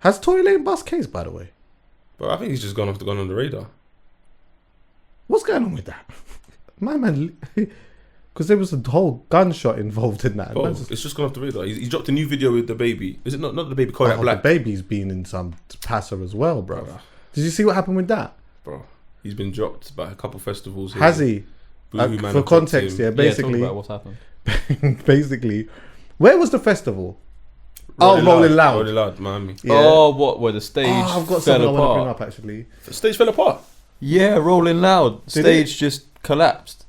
Has Tory Lane bust case, by the way? But I think he's just gone on the radar. What's going on with that? My man, because there was a whole gunshot involved in that. Bro, it's just gone off the radar. He's dropped a new video with the baby. Is it not the baby? Kodak Black. The baby's been in some passer as well, bro. Did you see what happened with that? Bro, he's been dropped by a couple festivals here. Has he? For context, basically. Yeah, talk about what's happened. Basically, where was the festival? Rolling Loud. Rolling Loud, Miami. Yeah. Oh, what? Where the stage I've got fell something I want to apart? bring up, actually. The stage fell apart. Yeah, Rolling Loud. Did Stage just collapsed.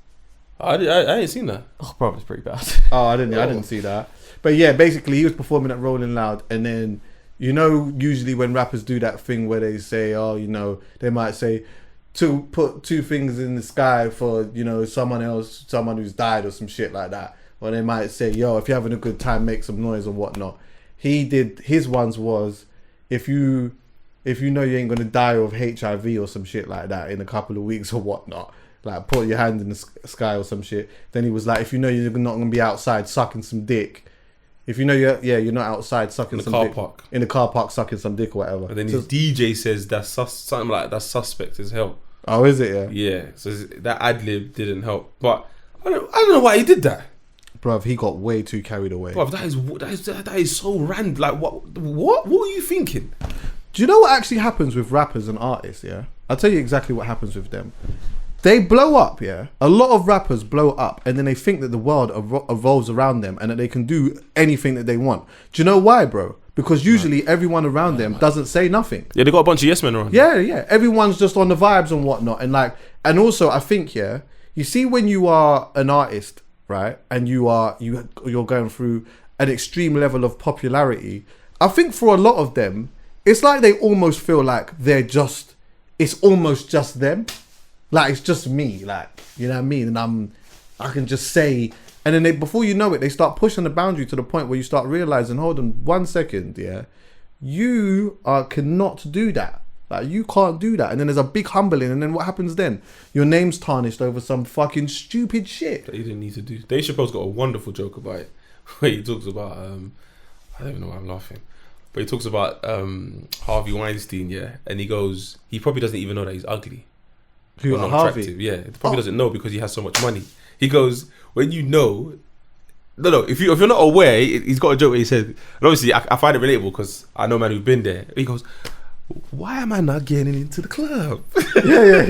I ain't seen that. Oh, bro, it's pretty bad. Oh, I didn't see that. But yeah, basically, he was performing at Rolling Loud, and then, you know, usually when rappers do that thing where they say, oh, you know, they might say, to put two fingers in the sky for, you know, someone who's died or some shit like that. Or they might say, yo, if you're having a good time, make some noise or whatnot. He did, his ones was, if you know you ain't gonna die of HIV or some shit like that in a couple of weeks or whatnot, like put your hand in the sky or some shit. Then he was like, if you know you're not gonna be outside sucking some dick, if you know you're not outside sucking some dick in the car park sucking some dick or whatever. And then his DJ says that's something like that's suspect as hell. Oh, is it? Yeah. Yeah. So that ad lib didn't help, but I don't know why he did that. Bruv, he got way too carried away. Bruv, that is so random. Like what were you thinking? Do you know what actually happens with rappers and artists? Yeah, I'll tell you exactly what happens with them. They blow up, yeah. A lot of rappers blow up, and then they think that the world evolves around them, and that they can do anything that they want. Do you know why, bro? Because usually everyone around them doesn't say nothing. Yeah, they got a bunch of yes men around. Yeah. Everyone's just on the vibes and whatnot, and also I think, yeah, you see when you are an artist, right, and you're going through an extreme level of popularity. I think for a lot of them, it's like they almost feel like it's almost just them. Like, it's just me, like, you know what I mean? And I can just say, and then before you know it, they start pushing the boundary to the point where you start realizing, hold on 1 second, yeah, you cannot do that. Like, you can't do that. And then there's a big humbling, and then what happens then? Your name's tarnished over some fucking stupid shit. That you didn't need to do. Dave Chappelle's got a wonderful joke about it, where he talks about, I don't even know why I'm laughing, but he talks about Harvey Weinstein, yeah, and he goes, he probably doesn't even know that he's ugly. Who, not Harvey? attractive. Yeah, he probably doesn't know because he has so much money. He goes, when you know, if you're not aware, he's got a joke where he said, and obviously I find it relatable because I know a man who's been there. He goes, why am I not getting into the club? Yeah.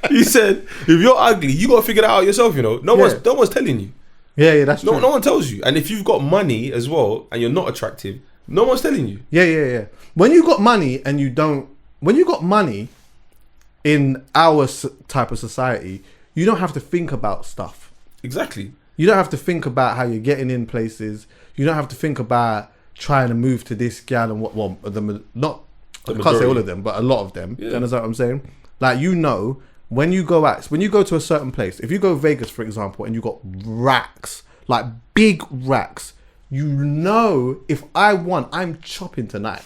He said, if you're ugly, you got to figure that out yourself, you know. No one's telling you. Yeah, that's true. No one tells you. And if you've got money as well and you're not attractive, no one's telling you. Yeah. When you got money and you don't, when you got money in our type of society, you don't have to think about stuff. Exactly. You don't have to think about how you're getting in places. You don't have to think about trying to move to this gal and what. Well, I can't say all of them, but a lot of them. Yeah. You understand what I'm saying? Like, you know, when you go to a certain place, if you go Vegas, for example, and you got racks, like big racks, you know, if I want, I'm chopping tonight.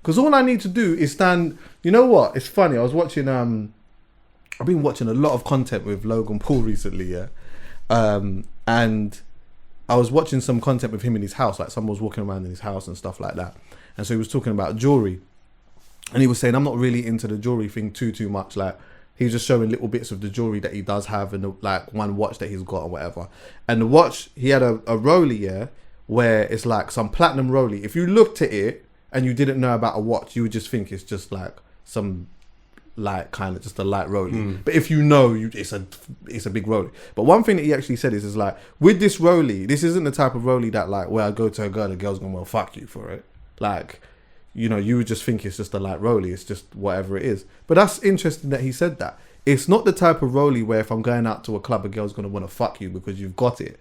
Because all I need to do is stand. You know what? It's funny. I was watching. I've been watching a lot of content with Logan Paul recently, yeah. And I was watching some content with him in his house. Like, someone was walking around in his house and stuff like that. And so he was talking about jewelry, and he was saying, I'm not really into the jewelry thing too much. Like, he was just showing little bits of the jewelry that he does have, and like one watch that he's got or whatever. And the watch, he had a Rollie, yeah, where it's like some platinum Rollie. If you looked at it and you didn't know about a watch, you would just think it's just like some, like, kind of just a light Rollie. But if you know, it's a big Rollie. But one thing that he actually said is like, with this Rollie, this isn't the type of Rollie that, like, where I go to a girl, the girl's going, well, fuck you for it. Like, you know, you would just think it's just a light Rollie. It's just whatever it is. But that's interesting that he said that. It's not the type of Rollie where if I'm going out to a club, a girl's going to want to fuck you because you've got it.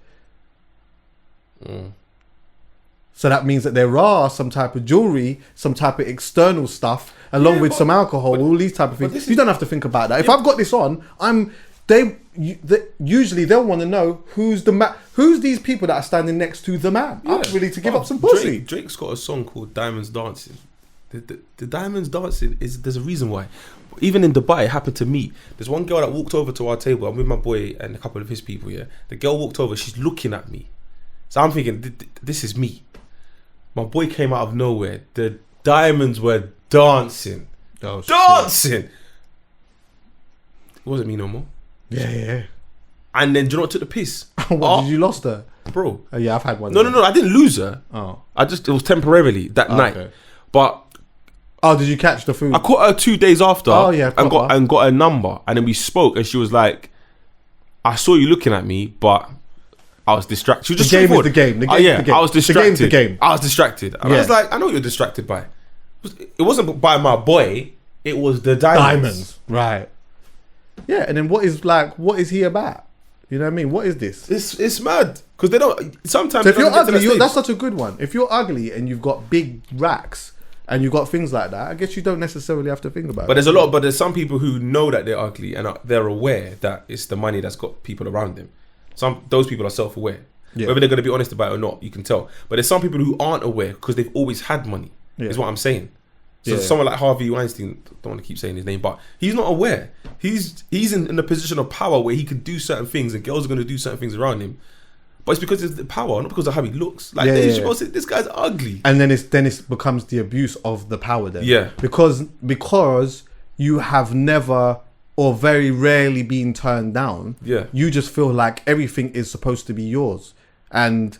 So that means that there are some type of jewelry, some type of external stuff, along with some alcohol, all these type of things. You don't have to think about that. If I've got this on, usually they'll want to know who's these people that are standing next to the man. I'm ready to give up some pussy. Drake's got a song called Diamonds Dancing. The Diamonds Dancing there's a reason why. Even in Dubai, it happened to me. There's one girl that walked over to our table. I'm with my boy and a couple of his people. Yeah, the girl walked over. She's looking at me, so I'm thinking, this is me. My boy came out of nowhere. The diamonds were dancing. Oh, Dancing! It wasn't me no more. Yeah. And then do you know what took the piss? What, did you lost her? Bro. Oh, yeah, I've had one. No, I didn't lose her. Oh. It was temporarily that night. Okay. But Oh, did you catch the food? I caught her 2 days after. Oh, yeah, and proper. got her number. And then we spoke and she was like, I saw you looking at me, but I was distracted. She was just The game is straightforward. the game. The game is the game. I was distracted. The game's the game. I was distracted. And I was like, I know what you're distracted by. It wasn't by my boy. It was the diamonds. Right. Yeah, and then what is he about? You know what I mean? What is this? It's mad. Because they don't... Sometimes... So if it you're doesn't get to ugly, that that's stage. such a good one. If you're ugly and you've got big racks and you've got things like that, I guess you don't necessarily have to think about But it. there's some people who know that they're ugly and they're aware that it's the money that's got people around them. Those people are self-aware. Yeah. Whether they're going to be honest about it or not, you can tell. But there's some people who aren't aware because they've always had money. Yeah. Is what I'm saying. So Yeah. someone like Harvey Weinstein, don't want to keep saying his name, but he's not aware. He's in a position of power where he can do certain things and girls are going to do certain things around him. But it's because it's the power, not because of how he looks. Like they should say, this guy's ugly. And then it becomes the abuse of the power then. Yeah. Because you have never or very rarely been turned down. Yeah. You just feel like everything is supposed to be yours. And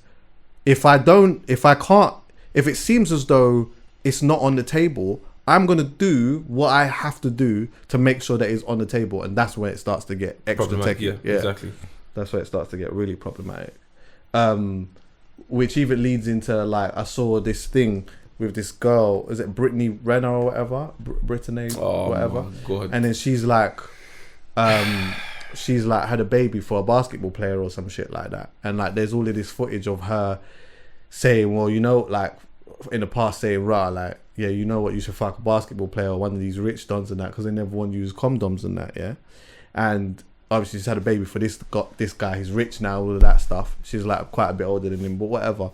if it seems as though it's not on the table, I'm going to do what I have to do to make sure that it's on the table. And that's when it starts to get extra Problematic, techy. yeah, exactly. That's where it starts to get really problematic. Which even leads into, like, I saw this thing with this girl, is it Brittany Renner or whatever? Brittany, whatever. My God. And then she's like had a baby for a basketball player or some shit like that. And like there's all of this footage of her saying, well, you know, like in the past saying, like, yeah, you know what, you should fuck a basketball player or one of these rich dons and that, because they never want to use condoms and that, yeah. And obviously she's had a baby for this guy, he's rich now, all of that stuff. She's like quite a bit older than him, but whatever.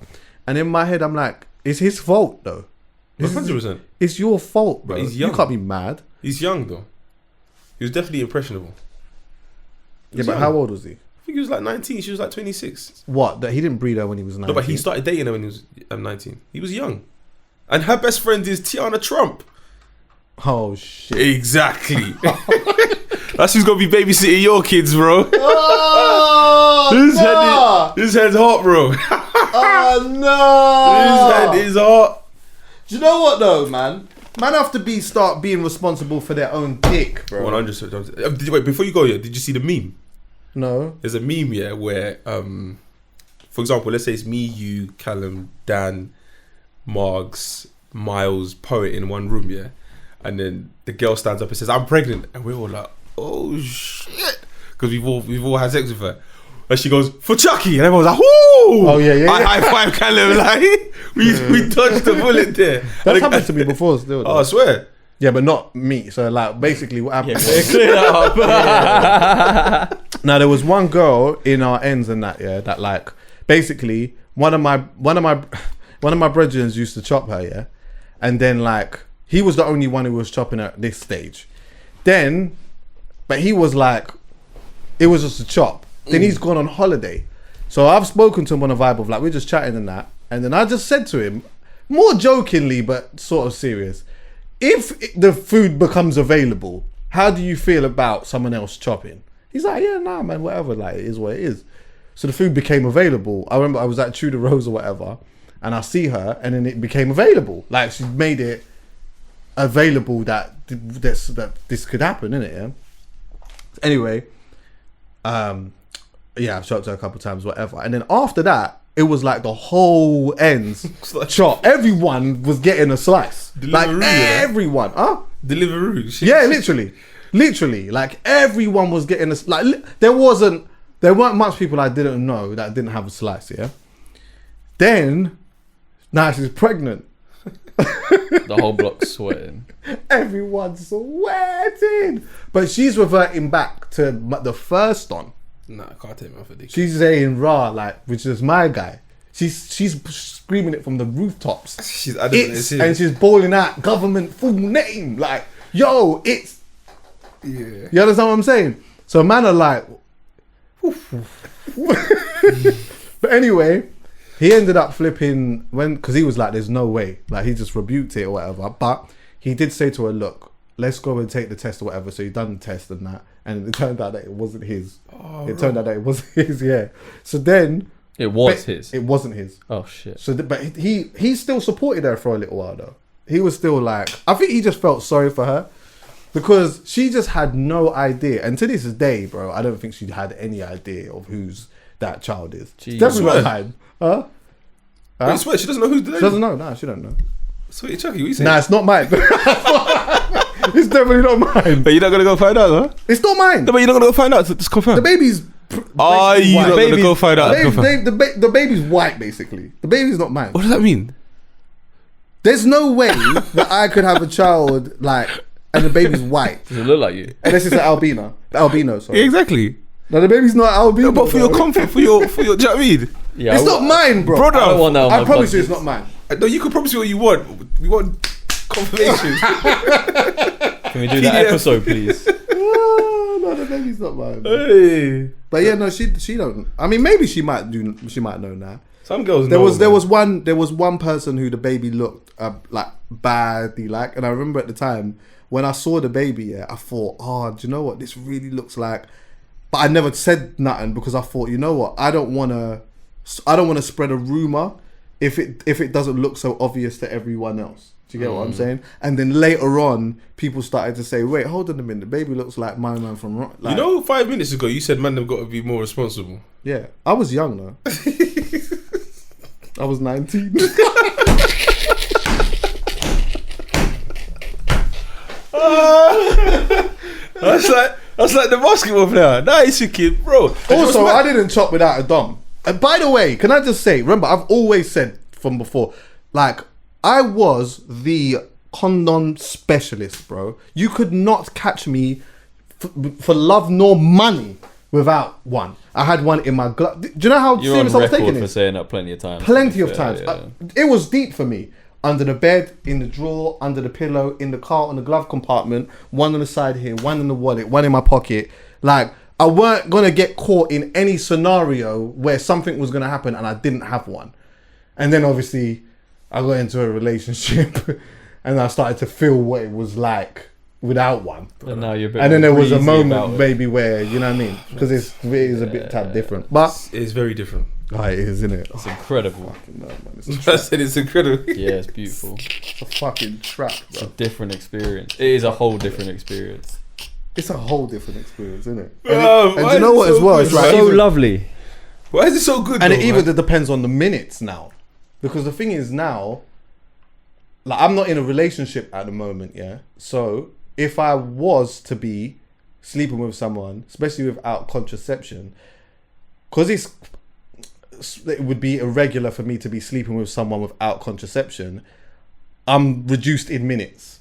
And in my head I'm like, it's his fault though. 100%. It's your fault, bro. But he's young. You can't be mad. He's young though. He was definitely impressionable. Yeah, but how old was he? I think he was like 19. She was like 26. What? That he didn't breed her when he was 19? No, but he started dating her when he was 19. He was young. And her best friend is Tiana Trump. Oh, shit. Exactly. That's who's going to be babysitting your kids, bro. Oh, His head's hot, bro. Oh, no. His head is hot. Do you know what, though, man? Man have to start being responsible for their own dick, bro. 100%. Wait, before you go here, did you see the meme? No. There's a meme, yeah, where, for example, let's say it's me, you, Callum, Dan, Margs, Miles, Poet in one room, yeah? And then the girl stands up and says, I'm pregnant. And we're all like, oh, shit. Because we've all had sex with her. And she goes, for Chucky. And everyone's like, whoo! Oh, yeah. I high five Callum, like, we dodged the bullet there. That's happened to me before still, though. Oh, I swear. Yeah, but not me. So, like, basically what happened was... Clear that up. Now, there was one girl in our ends and that, yeah, that, like, basically, one of my brethren used to chop her, yeah? And then, like, he was the only one who was chopping her at this stage. Then, but he was like, it was just a chop. Then he's gone on holiday. So I've spoken to him on a vibe of like, we're just chatting and that. And then I just said to him, more jokingly, but sort of serious, if the food becomes available, how do you feel about someone else chopping? He's like, yeah, nah, man, whatever. Like, it is what it is. So the food became available. I remember I was at Tudor Rose or whatever, and I see her, and then it became available. Like, she made it available that this could happen, innit? Yeah. Anyway, yeah, I've chopped her a couple times, whatever. And then after that, it was like the whole ends chop. Everyone was getting a slice. Deliveroo, like yeah? everyone, huh? Deliveroo. Yeah, literally, like everyone was getting a like. There weren't much people I didn't know that didn't have a slice. Yeah. Then, now she's pregnant. The whole block's sweating. Everyone's sweating, but she's reverting back to the first one. Nah, I can't take me off a dick. She's saying raw, like, which is my guy. She's screaming it from the rooftops. She's adamant it's him. And she's bawling out government full name, like, yo, it's. Yeah. You understand what I'm saying? So man are like, but anyway, he ended up flipping because he was like, "There's no way." Like he just rebuked it or whatever. But he did say to her, "Look, let's go and take the test or whatever." So he done the test and that, and it turned out that it wasn't his. Turned out that it wasn't his. Yeah. So then It was his. It wasn't his. Oh shit. So, but he still supported her for a little while though. He was still like, I think he just felt sorry for her because she just had no idea. And to this day, bro, I don't think she had any idea of whose that child is. It's definitely not mine. Huh? Wait, you swear she doesn't know who's the She doesn't know. Nah, she don't know. Sweet Chucky, what you saying? Nah, it's not mine. It's definitely not mine. But you're not gonna go find out, huh? It's not mine. No, but you're not gonna go find out. So just confirm. The baby's. Are you not gonna go find out? The baby's white, basically. The baby's not mine. What does that mean? There's no way that I could have a child like, and the baby's white. Does it look like you? Unless it's an albino. Sorry. Yeah, exactly. No, the baby's not albino. No, but for your comfort, for your, do you know what I mean? Yeah, it's not mine, bro. Brother, I don't want that on I my promise you, budget. it's not mine. No, you can promise me what you want. We want confirmation. Can we do that episode, please? No, the baby's not mine. Hey. But yeah, no, she don't. I mean, maybe she might know now. Some girls There know. there was one person who the baby looked like badly like, and I remember at the time when I saw the baby, yeah, I thought, oh, do you know what this really looks like? But I never said nothing because I thought, you know what, I don't want to spread a rumor if it doesn't look so obvious to everyone else. Do you get what I'm saying? And then later on, people started to say, wait, hold on a minute, the baby looks like my man from like, You know, 5 minutes ago you said man have got to be more responsible. yeah, I was young though. I was 19. That's like the basketball player. Nice kid, bro. Also, I didn't chop without a dom. And by the way, can I just say, remember, I've always said from before, like, I was the condom specialist, bro. You could not catch me for love nor money without one. I had one in my glove. Do you know how You're on serious I was taking record for it? saying that plenty of times. Plenty of times. Yeah. It was deep for me. Under the bed, in the drawer, under the pillow, in the car, on the glove compartment, one on the side here, one in the wallet, one in my pocket. Like, I weren't going to get caught in any scenario where something was going to happen and I didn't have one. And then obviously I got into a relationship and I started to feel what it was like without one. And now you're a bit And then there was a breezy moment about it. maybe where, you know what I mean? Because it is a bit tad different. But It's very different. it is, isn't it? It's incredible. No, man, it's a I said it's incredible. Yeah, it's beautiful. It's a fucking trap, It's a bro. different experience. It is a whole different experience. It's a whole different experience, isn't it? Oh, And why do you know is it what so as well? good, It's like man? So even- lovely. Why is it so good? and though, it even man? depends on the minutes now, because the thing is now, like, I'm not in a relationship at the moment, yeah. So if I was to be sleeping with someone, especially without contraception, because it would be irregular for me to be sleeping with someone without contraception, I'm reduced in minutes.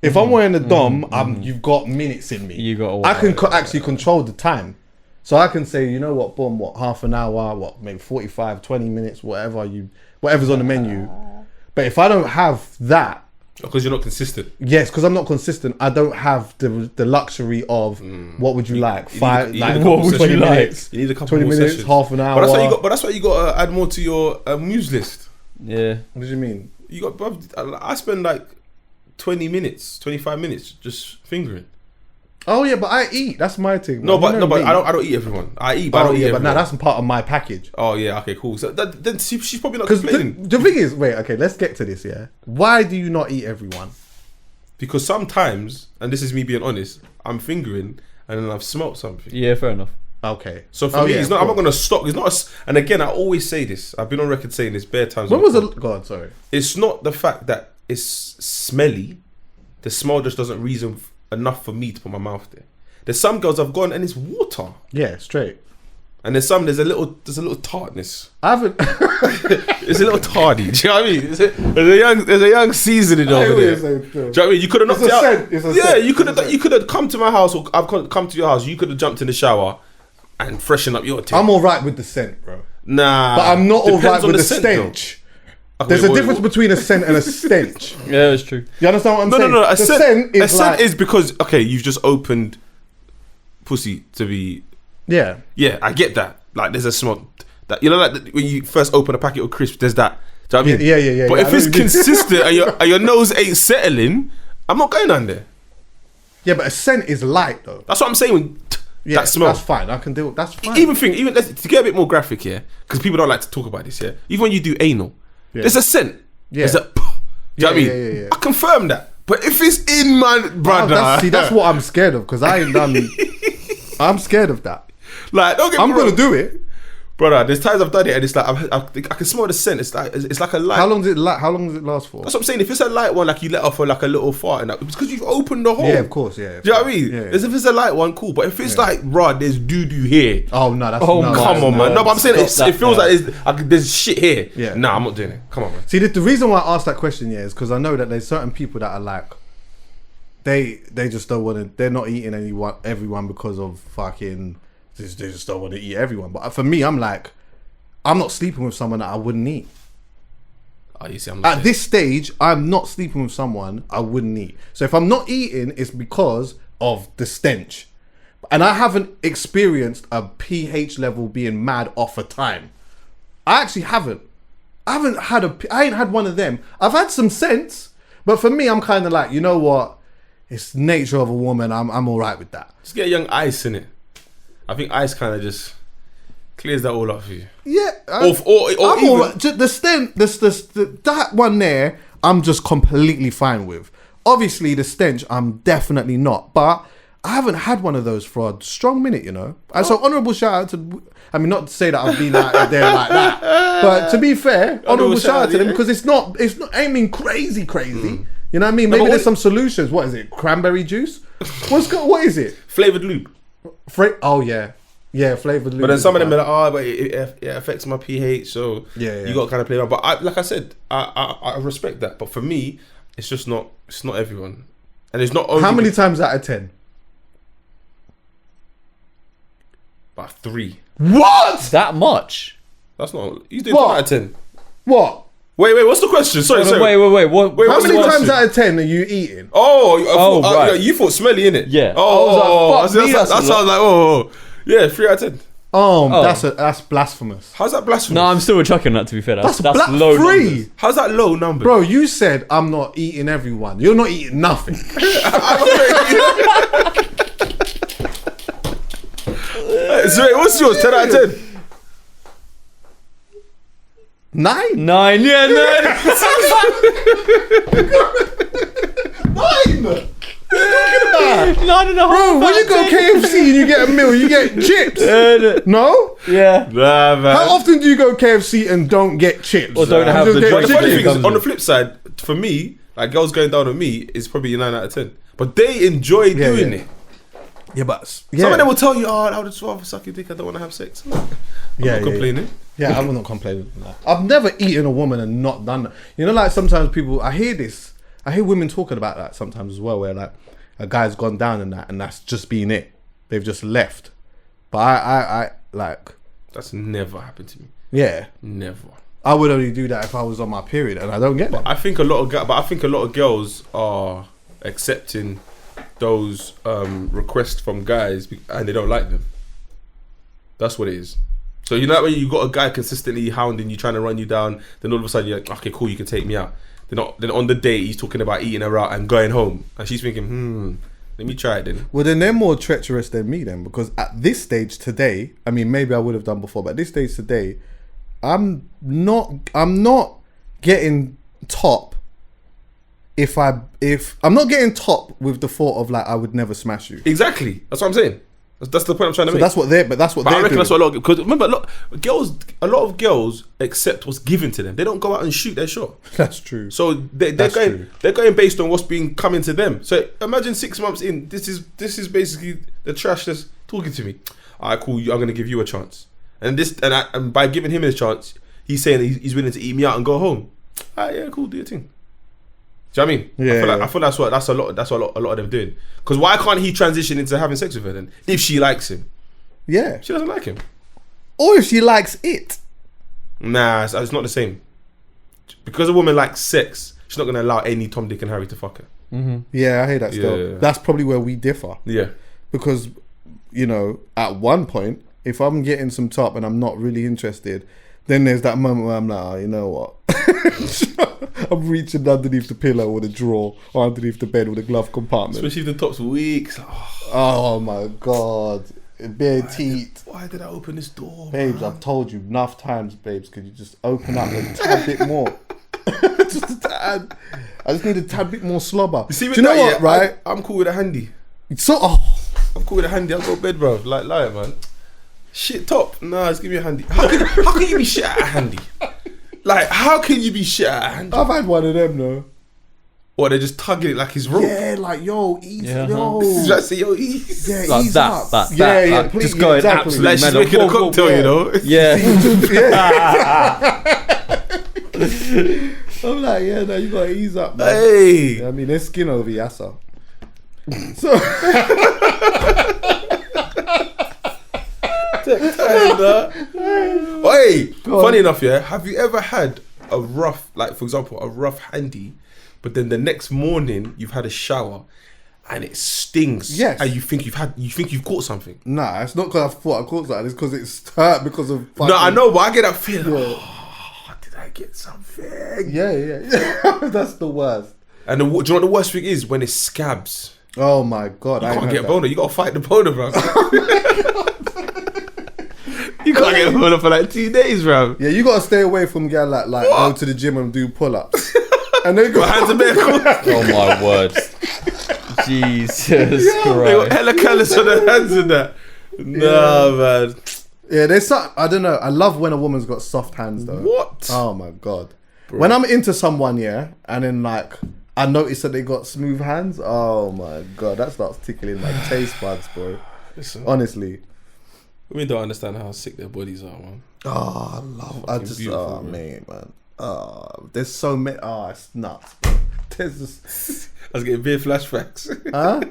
If I'm wearing a dom, you've got minutes in me. You got. I can actually control the time. So I can say, you know what, boom, half an hour, maybe 45, 20 minutes, whatever's on the menu. But if I don't have that, Because you're not consistent. yes, because I'm not consistent, I don't have the luxury of what would you like? You need a couple what would you sessions. like? You need a couple 20 more minutes, sessions. half an hour. But that's why you got to add more to your news list. Yeah. What do you mean? You got, bruv, I spend like 20 minutes, 25 minutes just fingering. Oh yeah, but I eat. That's my thing. No, man. but You know me. I don't eat everyone. I eat, but I don't eat yeah, but everyone. now that's part of my package. Oh yeah, okay, cool. So then she's probably not Because complaining. the thing is, wait, okay, let's get to this. Yeah, why do you not eat everyone? Because sometimes, and this is me being honest, I'm fingering and then I've smelt something. Yeah, fair enough. Okay. So for me, it's not. I'm not gonna stop. It's not. And again, I always say this. I've been on record saying this bare times. When was the God? Sorry. It's not the fact that it's smelly. The smell just doesn't reason enough for me to put my mouth there. There's some girls I've gone and it's water, Yeah, straight. and there's a little tartness. I haven't. It's a little tardy. Do you know what I mean? There's a young seasoning over there. Do you know what I mean? You could have knocked It's it a out. scent, it's a Yeah, scent, you could it's a have. You could have come to my house, or I've come to your house. You could have jumped in the shower and freshen up your tape. I'm all right with the scent, bro. Nah, But I'm not all depends right on with the scent, stench. though. There's a Wait, difference between a scent and a stench. Yeah, it's true. You understand what I'm No, saying? no. A The scent is like, is because you've just opened pussy to be. yeah. Yeah, I get that. Like, there's a smell. Like, you know, like when you first open a packet of crisps, there's that. Do you know what I mean? Yeah. But if it's consistent and your nose ain't settling, I'm not going on there. Yeah, but a scent is light though. That's what I'm saying. Yeah, that smell. That's fine. I can deal. That's fine. Even to get a bit more graphic here, because people don't like to talk about this. Yeah, even when you do anal, there's a scent. Yeah. There's a. Do you know what I mean? Yeah. I confirm that. But if it's in my brother, that's what I'm scared of because I ain't done. I'm scared of that. Like, don't get me I'm wrong. gonna do it, brother. There's times I've done it and it's like I can smell the scent. It's like a light. How long does it last for? That's what I'm saying. If it's a light one, like you let off like a little fart, and it's because you've opened the hole. Yeah, of course. Yeah. Do you know what I mean? Yeah. As if it's a light one, cool. But if it's like, rah, there's doo doo here. Oh no, that's come on, man. No, but I'm saying it feels like there's shit here. Yeah. Nah, I'm not doing it. Come on, man. See, the reason why I asked that question, is because I know that there's certain people that are like, they just don't want to. They're not eating everyone because of fucking. They just don't want to eat everyone. But for me, I'm like, I'm not sleeping with someone that I wouldn't eat. Oh, you see, At this stage, I'm not sleeping with someone I wouldn't eat. So if I'm not eating, it's because of the stench. And I haven't experienced a pH level being mad off a time. I actually haven't. I ain't had one of them. I've had some sense, but for me, I'm kind of like, you know what? It's nature of a woman. I'm all right with that. Just get a young ice in it. I think ice kind of just clears that all up for you. Yeah. Or I'm even, all right. The stench, that one there, I'm just completely fine with. Obviously, the stench, I'm definitely not. But I haven't had one of those for a strong minute, you know. And so honourable shout out to, I mean, not to say that I've been out there like that, but to be fair, honourable shout out to them because it's not aiming crazy. You know what I mean? Maybe there's some solutions. What is it? Cranberry juice? What is it? Flavoured lube. Oh yeah, flavoured lube. But then some of them are like, but it affects my pH, so you got to kind of play around. But like I said, I respect that. But for me, it's just not. It's not everyone, and it's not. How many times out of 10? About 3. What? That much? That's not. You doing 10 out of 10? What? Wait. What's the question? Sorry. Wait. What? How many times out of 10 are you eating? Right. You thought smelly, innit? Yeah. That sounds like yeah, 3 out of 10. That's blasphemous. How's that blasphemous? No, I'm still with Chucky on that. To be fair, that's low 3. numbers. How's that low number? Bro, you said I'm not eating everyone. You're not eating nothing. So what's yours? 10 out of 10. 9. 9. Yeah, 9. 9. What 9.5. Bro, when you go KFC and you get a meal, you get chips. No? Yeah. Nah, man. How often do you go KFC and don't get chips? Or don't have You the just get drink? The funny chicken. thing is, on the flip side, for me, like girls going down on me is probably a 9 out of 10. But they enjoy doing it. Yeah, but Some of them will tell you, I would just rather suck your dick, I don't want to have sex. I'm not complaining. Yeah, I'm not complaining. I've never eaten a woman and not done that. You know, like sometimes people, I hear women talking about that sometimes as well, where like a guy's gone down and that's just been it. They've just left. But I like. That's never happened to me. Yeah. Never. I would only do that if I was on my period, and I don't get that. I think a lot of girls are accepting those requests from guys and they don't like them. That's what it is. So you know when you got a guy consistently hounding you, trying to run you down, then all of a sudden you're like, okay, cool, you can take me out. Then on the date he's talking about eating her out and going home, and she's thinking, let me try it then. Well, then they're more treacherous than me then, because at this stage today, I mean, maybe I would have done before, but at this stage today, I'm not getting top. If I'm not getting top with the thought of like I would never smash you. Exactly. That's what I'm saying. That's the point I'm trying to make. That's what they're I reckon doing. that's what a lot because remember a lot of girls accept what's given to them. They don't go out and shoot their shot. That's true. So they're going based on what's being coming to them. So imagine 6 months in, this is basically the trash that's talking to me. Alright, cool. I'm gonna give you a chance. And by giving him his chance, he's saying he's willing to eat me out and go home. Alright, yeah, cool. Do your thing. Do you know what I mean? Yeah. I feel that's what a lot of them doing. Because why can't he transition into having sex with her then? If she likes him. Yeah. She doesn't like him. Or if she likes it. Nah, it's not the same. Because a woman likes sex, she's not going to allow any Tom, Dick and Harry to fuck her. Mm-hmm. Yeah, I hear that still. Yeah. That's probably where we differ. Yeah. Because, you know, at one point, if I'm getting some top and I'm not really interested, then there's that moment where I'm like, oh, you know what? I'm reaching underneath the pillow or the drawer or underneath the bed with the glove compartment. Especially if the top's weak. It's like, Oh my God. Bare teeth. Why did I open this door? Babes, man? I've told you enough times, babes, could you just open up a tad bit more? Just a tad. I just need a tad bit more slobber. You see, do you know what, right? I'm cool with a handy. So, I'm cool with a handy. I'll go to bed, bro. Like, lie, man. Shit top. Nah, just give me a handy. How can you be shit at a handy? Like, how can you be shit at a handy? I've had one of them, though. Or they're just tugging it like it's rope. Yeah, like, yo, easy, Yeah, yo. Like, say, yo, ease. Yeah, Like ease that, up. that, yeah, that, please, just going exactly. absolutely Like she's mental. making a cocktail, yeah. you know? Yeah. I'm like, yeah, no, you gotta ease up, man. Hey. I mean, there's skin over yassa. So, Hey, funny enough, yeah. Have you ever had a rough, like for example, a rough handy, but then the next morning you've had a shower and it stings? Yes. And you think you've caught something? nah, it's not because I thought I caught that. It's because it's hurt because of. No, I know, but I get that feeling. Yeah. Oh, did I get something? Yeah. That's the worst. And do you know what the worst thing is? When it scabs. Oh my God, You I can't ain't get heard a boner. You gotta fight the boner, bro. You can't get a boner for like 2 days, bro. that. Yeah, you gotta stay away from girl like go to the gym and do pull-ups. And then go My hands are bare. Oh my word. Jesus They got Christ. hella callous on their hands and that. Nah, man. Yeah, there's some. I don't know. I love when a woman's got soft hands though. What? Oh my God. When I'm into someone, yeah, and then like I notice that they got smooth hands. Oh my God, that starts tickling my taste buds, bro. Listen, Honestly. we don't understand how sick their bodies are, man. Oh, I love. I just. beautiful, Oh bro. man. Oh, there's so many. Oh, it's nuts. Bro. There's just. I was getting beer flashbacks. Huh?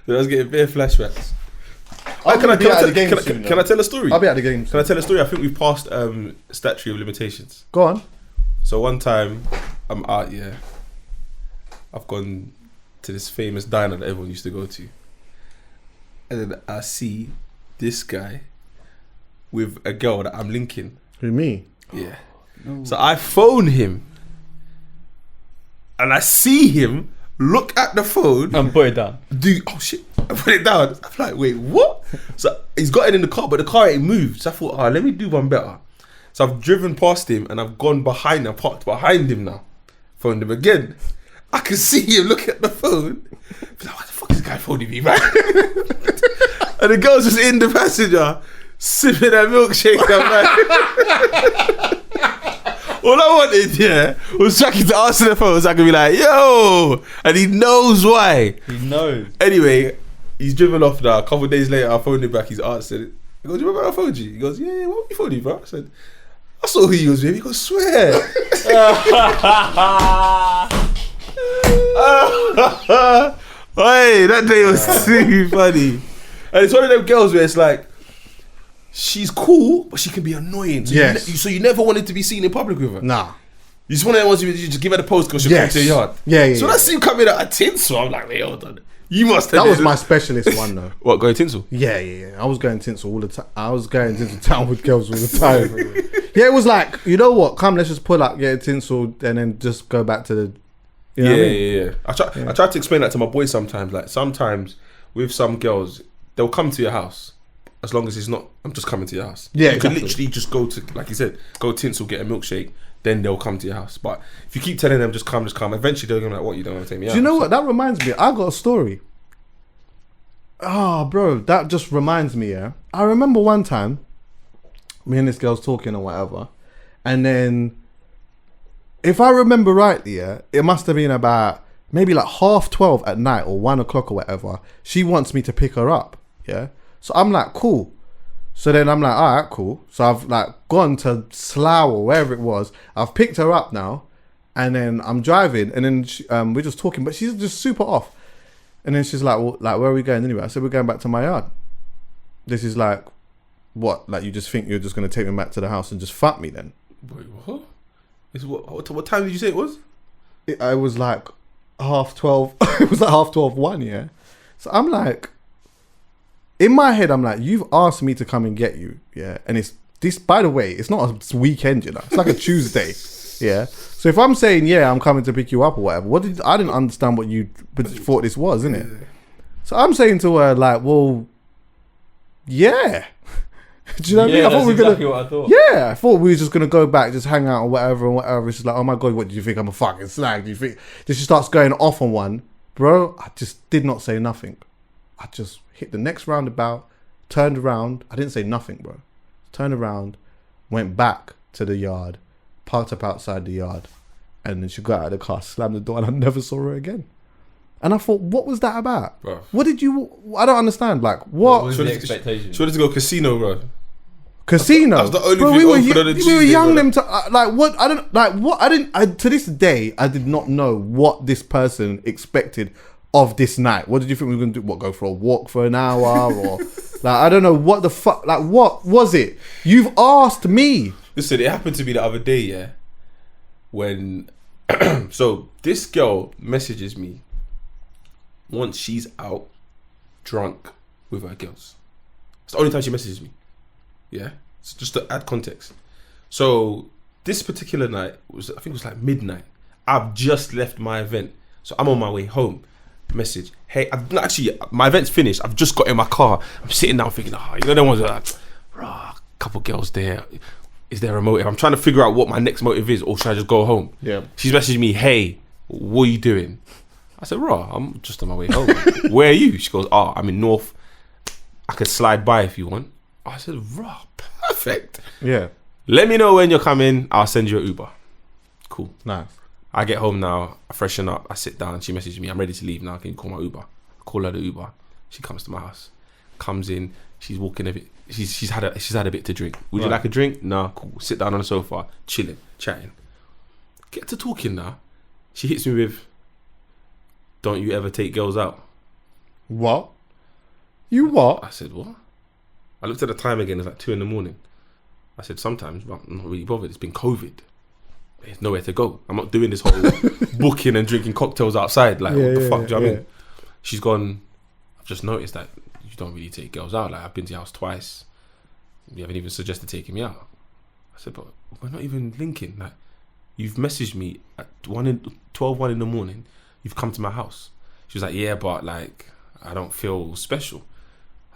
I was getting beer flashbacks. I'm Can I gonna be out of the game can soon, I though. tell a story? I'll be at the game. Can I tell a story? I think we've passed statute of limitations. Go on. So one time, I'm out, yeah. I've gone to this famous diner that everyone used to go to. And then I see this guy with a girl that I'm linking. Who, me? Yeah. So I phone him. And I see him look at the phone. And put it down. Oh shit. I put it down. I'm like, wait, what? So he's got it in the car, but the car ain't moved. So I thought, let me do one better. So I've driven past him and I've gone behind him, parked behind him now. Phoned him again. I can see him look at the phone. Like, what the fuck is this guy phoning me, man? And the girl's just in the passenger, sipping that milkshake. I'm like, all I wanted, yeah, was Chucky to answer the phone so I could be like, yo! And he knows why. He knows. Anyway, he's driven off now. A couple of days later, I phoned him back. He's answered it. He goes, you remember I phoned you? He goes, yeah, what you phoned you, bro? I said, I saw who you was with. He goes, swear. Hey, that day was too funny. And it's one of them girls where it's like, she's cool, but she can be annoying. So Yes. so you never wanted to be seen in public with her. Nah. You just want to just give her the post because she'll Yes. come to your yard. Yeah. So that scene coming out of tinsel. I'm like, wait, hold on. You must have. That was my specialist one though. What, going tinsel? Yeah. I was going tinsel all the time. I was going into town with girls all the time. Yeah, it was like, you know what? Come, let's just pull up, get a tinsel, and then just go back to the. You know what I mean? Yeah. I try to explain that to my boys sometimes. Like sometimes with some girls, they'll come to your house as long as it's not, I'm just coming to your house. Yeah, you exactly. could literally just go to, like you said, go tinsel, get a milkshake, then they'll come to your house. But if you keep telling them just come, eventually they're gonna be like, what, you don't want to take me out? Do you know what? That reminds me. I got a story. Oh, bro, that just reminds me. Yeah, I remember one time, me and this girl's talking or whatever, and then, if I remember rightly, yeah, it must have been about maybe like 12:30 at night or 1 o'clock or whatever. She wants me to pick her up. Yeah, so I'm like, cool. So then I'm like, all right, cool. So I've like gone to Slough or wherever it was. I've picked her up now, and then I'm driving, and then we're just talking, but she's just super off. And then she's like, well, like, where are we going anyway? I said, we're going back to my yard. This is like, what? Like, you just think you're just going to take me back to the house and just fuck me then? Wait, what? What time did you say it was? I was like 12:30. It was like 12:30, 1, yeah. So I'm like, in my head, I'm like, you've asked me to come and get you, yeah, and it's this. By the way, it's not a weekend, you know. It's like a Tuesday, yeah. So if I'm saying, yeah, I'm coming to pick you up or whatever, I didn't understand what you thought this was, innit? So I'm saying to her, like, well, yeah. Do you know what I mean? I thought exactly what I thought. Yeah, I thought we were just gonna go back, just hang out or whatever and whatever. She's like, oh my god, what do you think I'm a fucking slag? Do you think? Then she starts going off on one, bro. I just did not say nothing. I just hit the next roundabout, turned around. I didn't say nothing, bro. Turned around, went back to the yard, parked up outside the yard, and then she got out of the car, slammed the door, and I never saw her again. And I thought, what was that about? Bro. What did you... I don't understand. Like, what was the expectation? She wanted to go casino, bro. Casino? That was the only bro, thing we were, open on a we Tuesday, were young bro. them to... like, what? I don't... Like, what? I didn't... to this day, I did not know what this person expected of this night. What did you think we were going to do? What, go for a walk for an hour? Or... like, I don't know what the fuck... Like, what was it? You've asked me. Listen, it happened to me the other day, yeah, when... so, this girl messages me once she's out drunk with her girls. It's the only time she messages me. Yeah, so just to add context. So this particular night was, I think it was like midnight. I've just left my event, so I'm on my way home. Message, hey, actually my event's finished. I've just got in my car. I'm sitting down thinking, you know, the ones that are like, a couple girls there. Is there a motive? I'm trying to figure out what my next motive is, or should I just go home? Yeah. She's messaging me, hey, what are you doing? I said, I'm just on my way home. Where are you? She goes, I'm in North. I could slide by if you want. I said, perfect. Yeah. Let me know when you're coming. I'll send you an Uber. Cool. Nice. I get home now. I freshen up. I sit down. She messages me, I'm ready to leave now. Can you call my Uber? I call her the Uber. She comes to my house. Comes in. She's walking a bit. She's had a bit to drink. Would you like a drink? No. Cool. Sit down on the sofa. Chilling. Chatting. Get to talking now. She hits me with, don't you ever take girls out? What? You what? I said, what? I looked at the time again, it's like 2 a.m. I said, sometimes, but I'm not really bothered. It's been COVID. There's nowhere to go. I'm not doing this whole booking and drinking cocktails outside. Like, what the fuck do you know what I mean? She's gone, I've just noticed that you don't really take girls out. Like, I've been to your house twice. You haven't even suggested taking me out. I said, but we're not even linking. Like, you've messaged me at 1 in the morning. You've come to my house. She was like, yeah, but like, I don't feel special.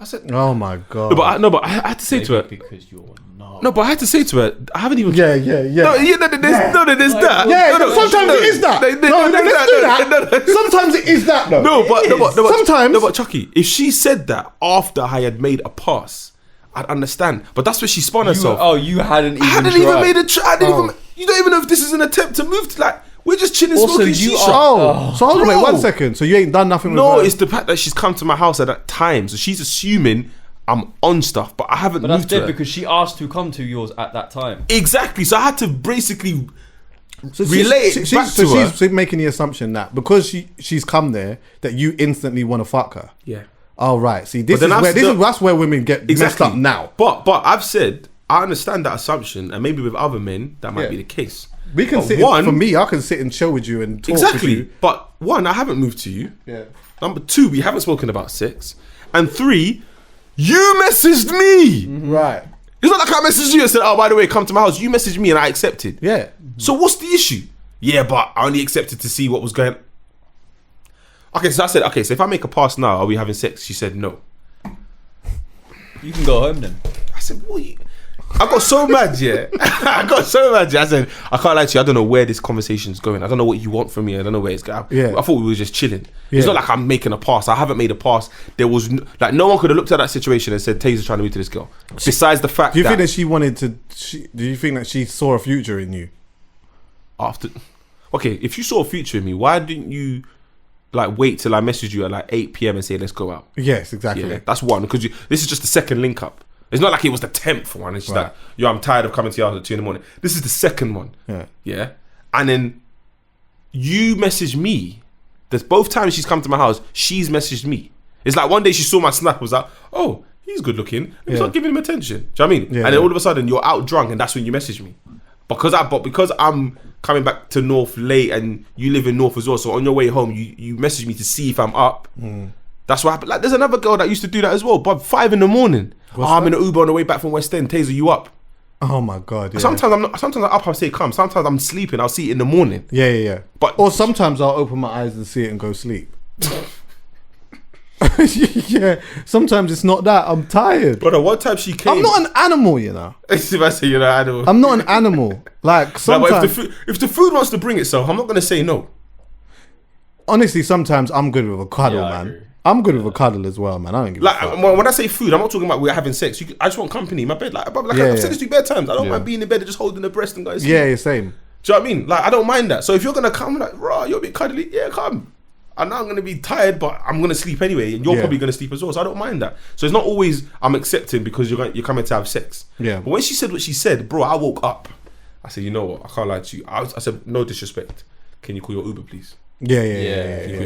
I said, oh my god. But I had to say to her, because you're not. No, but I had to say to her, I haven't even. Yeah. There's that. Yeah, sometimes it is that. Let's do that. Sometimes it is that though. No, but Chucky, if she said that after I had made a pass, I'd understand. But that's where she spun herself. You hadn't even. I hadn't even made a try. You don't even know if this is an attempt to move to like. We're just chilling, smoking shisha. So hold on, wait 1 second. So you ain't done nothing with her? No, it's the fact that she's come to my house at that time. So she's assuming I'm on stuff, but I haven't moved to her. But that's dead because she asked to come to yours at that time. Exactly. So I had to basically relate it back to her. She's making the assumption that because she's come there, that you instantly want to fuck her. Yeah. Oh, right. See, that's where women get messed up now. But I've said, I understand that assumption, and maybe with other men, that might be the case. We can for me, I can sit and chill with you and talk with you. But 1, I haven't moved to you. Yeah. Number 2, we haven't spoken about sex. And 3, you messaged me. Mm-hmm. Right. It's not like I messaged you and said, oh, by the way, come to my house. You messaged me and I accepted. Yeah. So what's the issue? Yeah, but I only accepted to see what was going on. Okay, so I said, so if I make a pass now, are we having sex? She said no. You can go home then. I said, what? I got so mad, yeah. I said, I can't lie to you. I don't know where this conversation's going. I don't know what you want from me. I don't know where it's going. I thought we were just chilling. Yeah. It's not like I'm making a pass. I haven't made a pass. There was no one could have looked at that situation and said, Taser's trying to move to this girl. Besides the fact that... Do you think that she wanted to... do you think that she saw a future in you? Okay, if you saw a future in me, why didn't you wait till I messaged you at 8 p.m. and say, let's go out? Yes, exactly. Yeah, that's one. Because this is just the second link up. It's not like it was the 10th one. It's just like, I'm tired of coming to your house at 2 a.m. This is the second one. Yeah. And then you messaged me. There's both times she's come to my house, she's messaged me. It's like one day she saw my snap, was like, oh, he's good looking. Let me start giving him attention. Do you know what I mean? And then all of a sudden you're out drunk and that's when you message me. Because I'm coming back to North late and you live in North as well. So on your way home, you message me to see if I'm up. That's what happened. Like, there's another girl that used to do that as well. But 5 a.m. I'm in an Uber on the way back from West End. Taser, you up? Oh my God! Yeah. Sometimes I'm not. Sometimes I'm up. I say come. Sometimes I'm sleeping. I'll see it in the morning. Yeah. Or sometimes I'll open my eyes and see it and go sleep. Yeah. Sometimes it's not that. I'm tired. Brother, one time she came. I'm not an animal, you know. If I say you're an animal, I'm not an animal. Like sometimes, but if the food wants to bring itself, I'm not gonna say no. Honestly, sometimes I'm good with a cuddle, Yeah, I man. agree. I'm good with a cuddle as well, man. I don't give a fuck. When I say food, I'm not talking about we're having sex. I just want company in my bed. I've said this to you bedtimes. I don't mind being in bed and just holding the breast and going. Yeah, same. Do you know what I mean? Like, I don't mind that. So if you're gonna come, I'm like, raw, you're a bit cuddly. Yeah, come. I know I'm gonna be tired, but I'm gonna sleep anyway, and you're probably gonna sleep as well. So I don't mind that. So it's not always I'm accepting because you're coming to have sex. Yeah. But when she said what she said, bro, I woke up. I said, you know what? I can't lie to you. I said, no disrespect. Can you call your Uber, please? Yeah,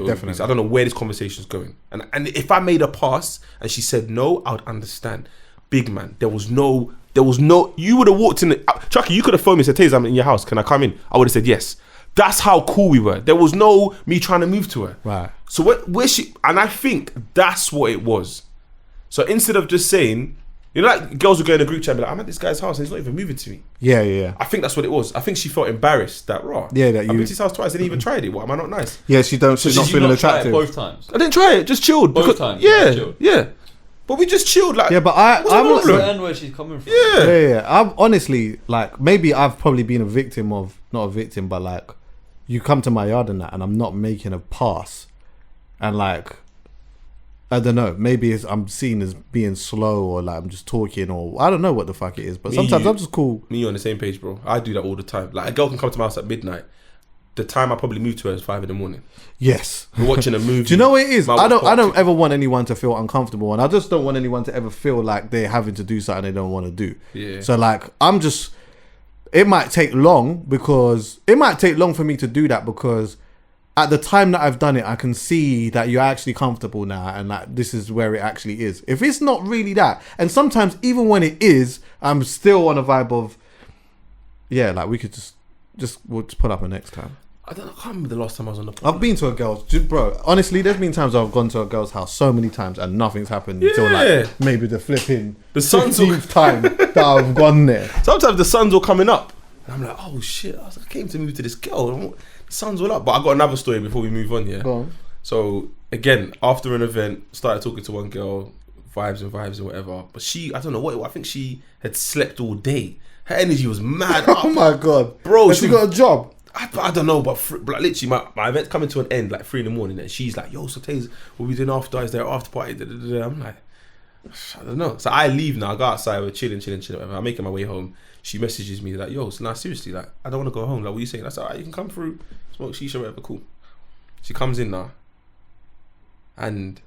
Definitely. I don't know where this conversation's going. And if I made a pass and she said no, I would understand. Big man, there was no. You would have walked in. Chucky, you could have phoned me and said, Taser, I'm in your house. Can I come in? I would have said yes. That's how cool we were. There was no me trying to move to her. Right. So where she, and I think that's what it was. So instead of just saying, you know, like girls would go in a group chat and be like, I'm at this guy's house and he's not even moving to me. Yeah. I think that's what it was. I think she felt embarrassed that I've been to his house twice. I didn't even tried it. What, am I not nice? Yeah, she's not feeling attractive. Both times. I didn't try it. Just chilled. Both times. Yeah. But we just chilled. Like, yeah, but I understand where she's coming from. Yeah. I'm honestly, like, maybe I've probably been a victim of, not a victim, but like, you come to my yard and that, and I'm not making a pass, and like, I don't know, maybe I'm seen as being slow, or like I'm just talking, or I don't know what the fuck it is, but sometimes I'm just cool. Me, you're on the same page, bro. I do that all the time. Like, a girl can come to my house at midnight. The time I probably move to her is 5 a.m. Yes. We're watching a movie. Do you know what it is? I don't ever want anyone to feel uncomfortable, and I just don't want anyone to ever feel like they're having to do something they don't want to do. Yeah. So like, it might take long for me to do that, because at the time that I've done it, I can see that you're actually comfortable now, and like, this is where it actually is. If it's not really that, and sometimes even when it is, I'm still on a vibe of, yeah, like we could we'll just put up a next time. I can't remember the last time I was on the podcast. I've been to a girl's, bro. Honestly, there's been times I've gone to a girl's house so many times and nothing's happened until like maybe the flipping 15th time that I've gone there. Sometimes the sun's all coming up, and I'm like, oh shit! I came to move to this girl. The sun's all up. But I got another story before we move on. Yeah. Go on. So again, after an event, started talking to one girl, vibes and whatever. But I don't know what. I think she had slept all day. Her energy was mad. Oh my god, bro! Has she got a job? I don't know, but literally my event's coming to an end like 3 a.m, and she's like, yo, so Taze, what we doing after? Is there after party? I'm like, I don't know. So I leave now. I go outside, we're chilling. Whatever. I'm making my way home. She messages me like, yo, so now seriously, like, I don't want to go home. Like, what are you saying? I said, alright, you can come through, smoke shisha, whatever, cool. She comes in now, and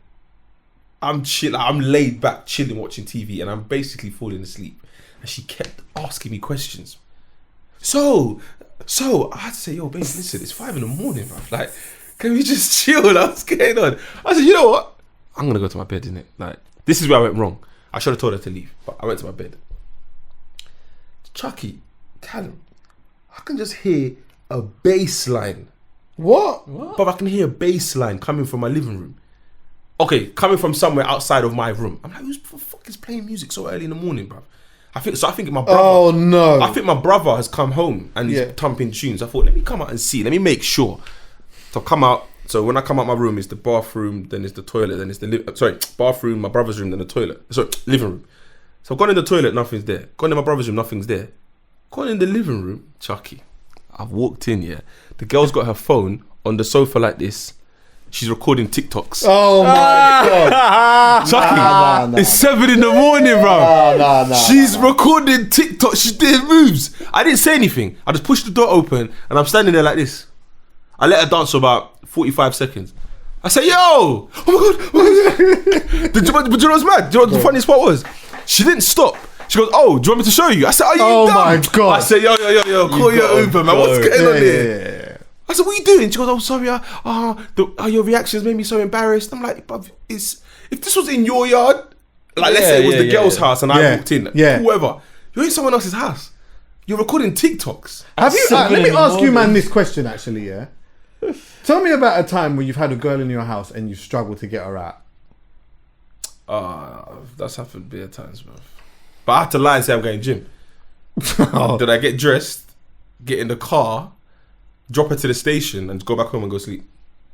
I'm laid back, chilling, watching TV, and I'm basically falling asleep. And she kept asking me questions. So I had to say, yo, babe, listen, it's 5 a.m, bro. Like, can we just chill? Like, what's going on? I said, you know what? I'm gonna go to my bed, innit? Like, this is where I went wrong. I should have told her to leave, but I went to my bed. Chucky, CALUM, I can just hear a bass line. What? But I can hear a bass line coming from my living room. Okay, coming from somewhere outside of my room. I'm like, who's the fuck is playing music so early in the morning, bro? I think my brother. Oh no! I think my brother has come home and he's thumping tunes. I thought, let me come out and see. Let me make sure. So I've come out. So when I come out my room, it's the bathroom, then it's the toilet, then it's the bathroom, my brother's room, then the toilet. Sorry, living room. So I've gone in the toilet, nothing's there. Gone in my brother's room, nothing's there. Gone in the living room, Chucky. I've walked in, yeah. The girl's got her phone on the sofa like this. She's recording TikToks. Oh my god. Chucky, it's 7 a.m, bro. No. She's recording TikTok. She's doing moves. I didn't say anything. I just pushed the door open and I'm standing there like this. I let her dance for about 45 seconds. I say, yo, oh my god. Do you know what's mad? Do you know what the funniest part was? She didn't stop. She goes, oh, do you want me to show you? I said, are you dumb? My god. I said, yo, call your Uber, man. What's going on here? Yeah. I said, what are you doing? She goes, oh, sorry, your reactions made me so embarrassed. I'm like, bruv, if this was in your yard, like let's say it was the girl's house and I walked in, whoever, you're in someone else's house. You're recording TikToks. Have you? Let me ask you, man, this question actually, yeah? Tell me about a time where you've had a girl in your house and you struggled to get her out. That's happened bare times, bro. But I had to lie and say I'm going gym. Did I get dressed, get in the car, drop her to the station, and go back home and go sleep?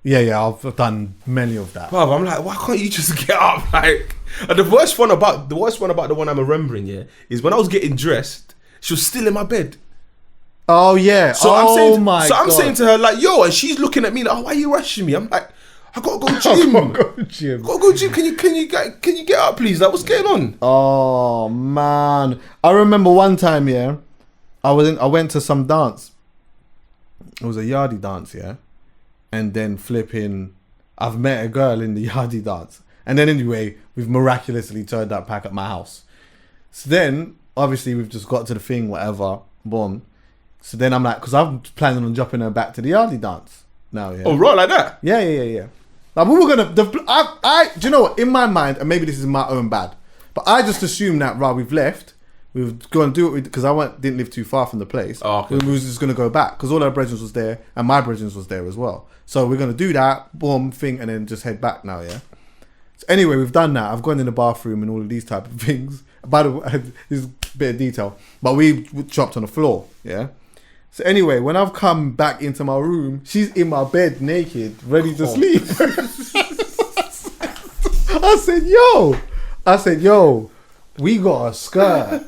Yeah, I've done many of that. Bro, I'm like, why can't you just get up? Like, and the worst one about the one I'm remembering, is when I was getting dressed, she was still in my bed. Oh yeah. So I'm saying to her like, yo, and she's looking at me like, oh, why are you rushing me? I'm like, I gotta go gym. Gotta go gym. Can you get up, please? Like, what's going on? Oh man, I remember one time. Yeah, I went to some dance. It was a yardie dance. Yeah, and then flipping, I've met a girl in the yardie dance, and then anyway, we've miraculously turned up back at my house. So then, obviously, we've just got to the thing, whatever, boom. So then I'm like, because I'm planning on dropping her back to the yardie dance now. Yeah. Oh, right, like that? Yeah. Like we were gonna. Do you know what? In my mind, and maybe this is my own bad, but I just assumed that we've left. We were going to do it because didn't live too far from the place. Oh, okay. We was just going to go back because all our brethren was there and my brethren was there as well. So we're going to do that, boom, thing, and then just head back now, yeah? So anyway, we've done that. I've gone in the bathroom and all of these type of things. By the way, this is a bit of detail, but we chopped on the floor, yeah? So anyway, when I've come back into my room, she's in my bed naked, ready to sleep. I said, yo, we got a skirt.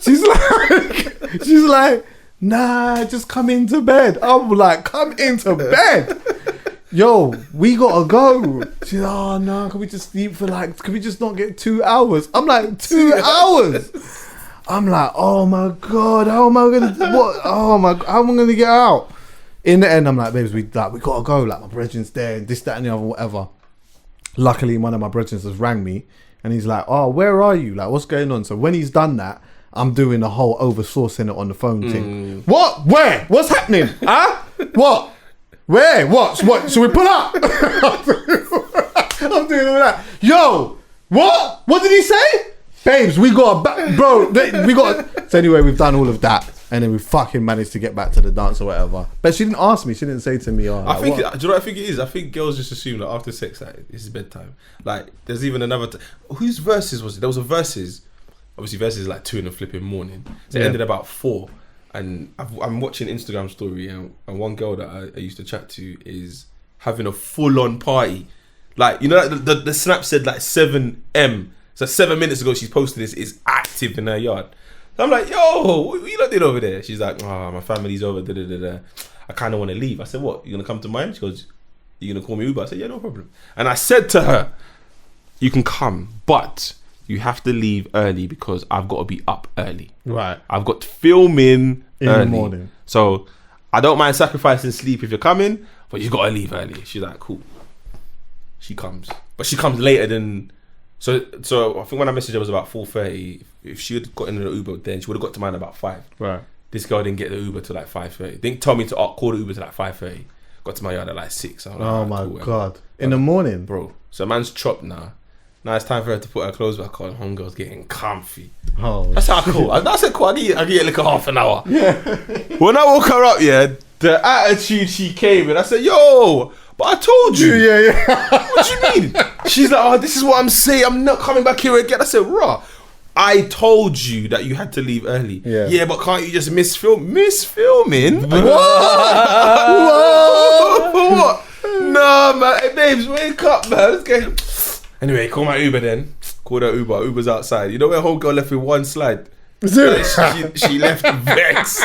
She's like, nah, just come into bed. I'm like, come into bed. Yo, we gotta go. She's like, oh no, can we just sleep for can we just not get 2 hours? I'm like, 2 hours? I'm like, oh my God, how am I gonna, how am I gonna get out? In the end, I'm like, babes, we gotta go. Like, my brethren's there, and this, that, and the other, whatever. Luckily, one of my brethren just rang me, and he's like, oh, where are you? Like, what's going on? So when he's done that, I'm doing the whole oversourcing it on the phone thing. What? Where? What's happening? Huh? What? Where? What? Should we pull up? I'm doing all that. Yo, what? What did he say? Babes, we got we got. So anyway, we've done all of that, and then we fucking managed to get back to the dance or whatever. But she didn't ask me. She didn't say to me, "Oh, I think." Do you know what I think it is? I think girls just assume that after sex, like, it's bedtime. Like, there's even another. Whose verses was it? There was a verses. Obviously, verses like 2 in the flipping morning. So it ended about 4. And I'm watching Instagram story, and one girl that I used to chat to is having a full-on party. Like, you know, like the snap said like 7 M. So 7 minutes ago, she's posted this, is active in her yard. So I'm like, yo, what you lot did over there? She's like, oh, my family's over, I kind of want to leave. I said, what? You going to come to mine? She goes, you going to call me Uber? I said, yeah, no problem. And I said to her, you can come, but you have to leave early because I've got to be up early. Right. I've got filming in early. the morning. So I don't mind sacrificing sleep if you're coming, but you got to leave early. She's like, cool. She comes. But she comes later than... So I think when I messaged her it was about 4:30. If she had got in an Uber then, she would have got to mine about 5. Right. This girl didn't get the Uber till like 5:30. Didn't tell me to call the Uber till like 5:30. Got to my yard at like 6. I'm like, oh my God. In the morning? Bro. So man's chopped now. Now it's time for her to put her clothes back on. Homegirl's getting comfy. Oh, that's how cool. That's it. Cool. I get like a half an hour. Yeah. When I woke her up, the attitude she came in, I said, yo, but I told you. Yeah. What do you mean? She's like, oh, this is what I'm saying. I'm not coming back here again. I said, rah. I told you that you had to leave early. Yeah, but can't you just miss filming? What? What? No, man. Hey, babes, wake up, man. Let's get... Anyway, call my Uber then. Called her Uber. Uber's outside. You know where homegirl left with one slide? She left Vex.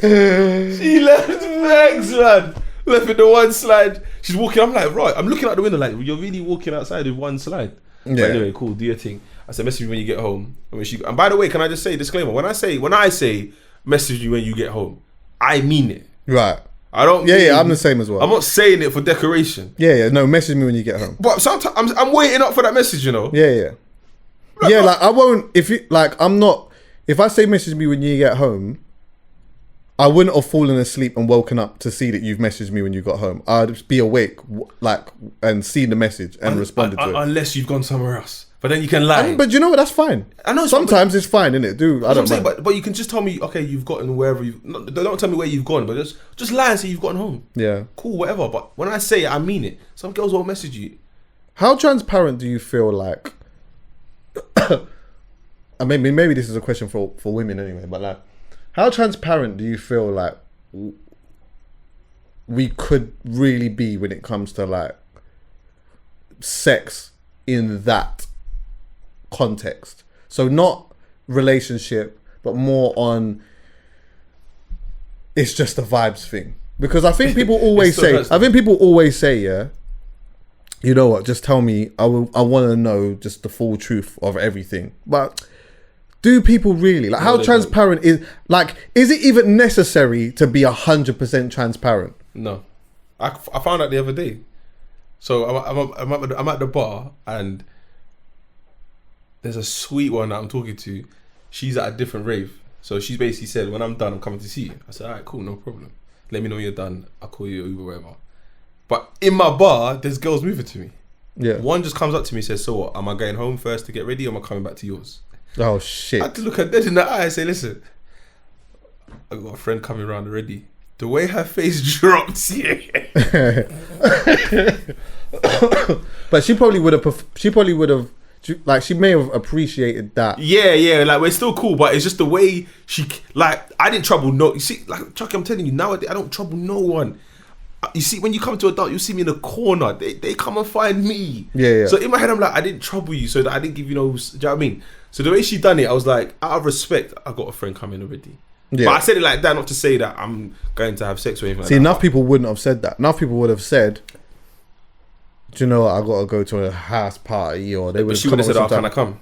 She left Vex, man. Left with the one slide. She's walking. I'm like, right. I'm looking out the window like, you're really walking outside with one slide. Yeah. But anyway, cool. Do your thing. I said, message me when you get home. And by the way, can I just say, disclaimer, when I say message you when you get home, I mean it. Right. I don't. Yeah, I'm the same as well. I'm not saying it for decoration. Yeah. No, message me when you get home. But sometimes I'm waiting up for that message, you know. Yeah. Yeah, like I won't. If I say message me when you get home, I wouldn't have fallen asleep and woken up to see that you've messaged me when you got home. I'd be awake, and seen the message and responded to it. Unless you've gone somewhere else. But then you can lie. But you know what? That's fine. I know. Sometimes it's fine, innit? I don't mind. But you can just tell me, okay, you've gotten wherever you. Don't tell me where you've gone, but just lie and say you've gotten home. Yeah. Cool, whatever. But when I say it, I mean it. Some girls won't message you. how transparent do you feel like? I mean, maybe this is a question for women anyway, but like, how transparent do you feel like we could really be when it comes to like sex in that context? So not relationship, but more on it's just a vibes thing. Because I think people always say, yeah, you know what, just tell me, I want to know just the full truth of everything. But do people really? Like, how transparent is it even necessary to be 100% transparent? No. I found out the other day. So I'm at the bar and there's a sweet one that I'm talking to. She's at a different rave. So she's basically said, when I'm done, I'm coming to see you. I said, all right, cool, no problem. Let me know when you're done. I'll call you Uber, whatever. But in my bar, there's girls moving to me. Yeah. One just comes up to me and says, so what? Am I going home first to get ready or am I coming back to yours? Oh, shit. I had to look her dead in the eye and say, listen, I got a friend coming around already. The way her face dropped, yeah. But she probably would have, like, she may have appreciated that. Yeah, like, we're still cool, but it's just the way she, like, I didn't trouble no, you see, like, Chucky, I'm telling you, nowadays, I don't trouble no one. You see, when you come to adult, you see me in the corner, they come and find me. Yeah. So in my head, I'm like, I didn't trouble you, so that I didn't give you no, do you know what I mean? So the way she done it, I was like, out of respect, I got a friend coming already. Yeah. But I said it like that, not to say that I'm going to have sex or anything like that. See, enough people wouldn't have said that. Enough people would have said, do you know what, I got to go to a house party, or they would have said, oh, can I come?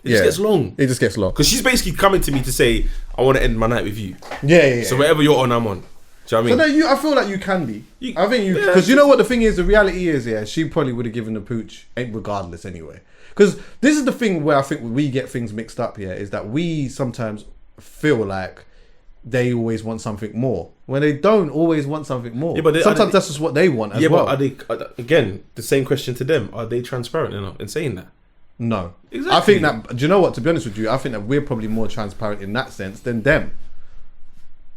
It just gets long. It just gets long. Because she's basically coming to me to say, I want to end my night with you. Yeah. So whatever you're on, I'm on. Do you know what I mean? So I feel like you can be. I think you, because you know what the thing is, the reality is, yeah, she probably would have given the pooch regardless anyway. Because this is the thing where I think we get things mixed up here, is that we sometimes feel like they always want something more when they don't always want something more. Yeah, but sometimes that's just what they want as well. But again, the same question to them, are they transparent enough in saying that? No. Exactly. I think that, do you know what, to be honest with you, I think that we're probably more transparent in that sense than them.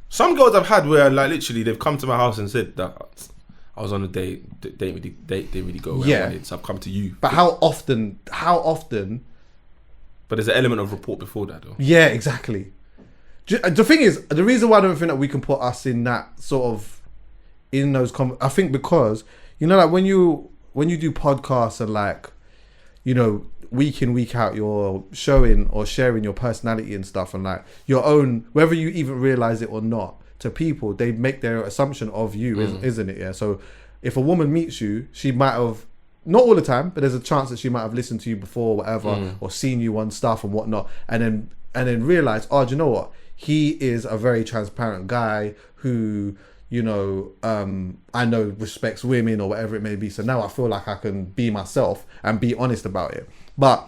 Some girls I've had where, like, literally they've come to my house and said that I was on a date, didn't really go where I wanted, so I've come to you. But how often? But there's an element of report before that, though. Yeah, exactly. The thing is, the reason why I don't think that we can put us in that sort of, in those, I think because, you know, like when you do podcasts and, like, you know, week in, week out, you're showing or sharing your personality and stuff, and like your own, whether you even realize it or not, to people, they make their assumption of you, isn't it? Yeah. So if a woman meets you, she might have, not all the time, but there's a chance that she might have listened to you before or whatever, or seen you on stuff and whatnot, and then realize, oh, do you know what? He is a very transparent guy who, you know, I know respects women or whatever it may be. So now I feel like I can be myself and be honest about it. But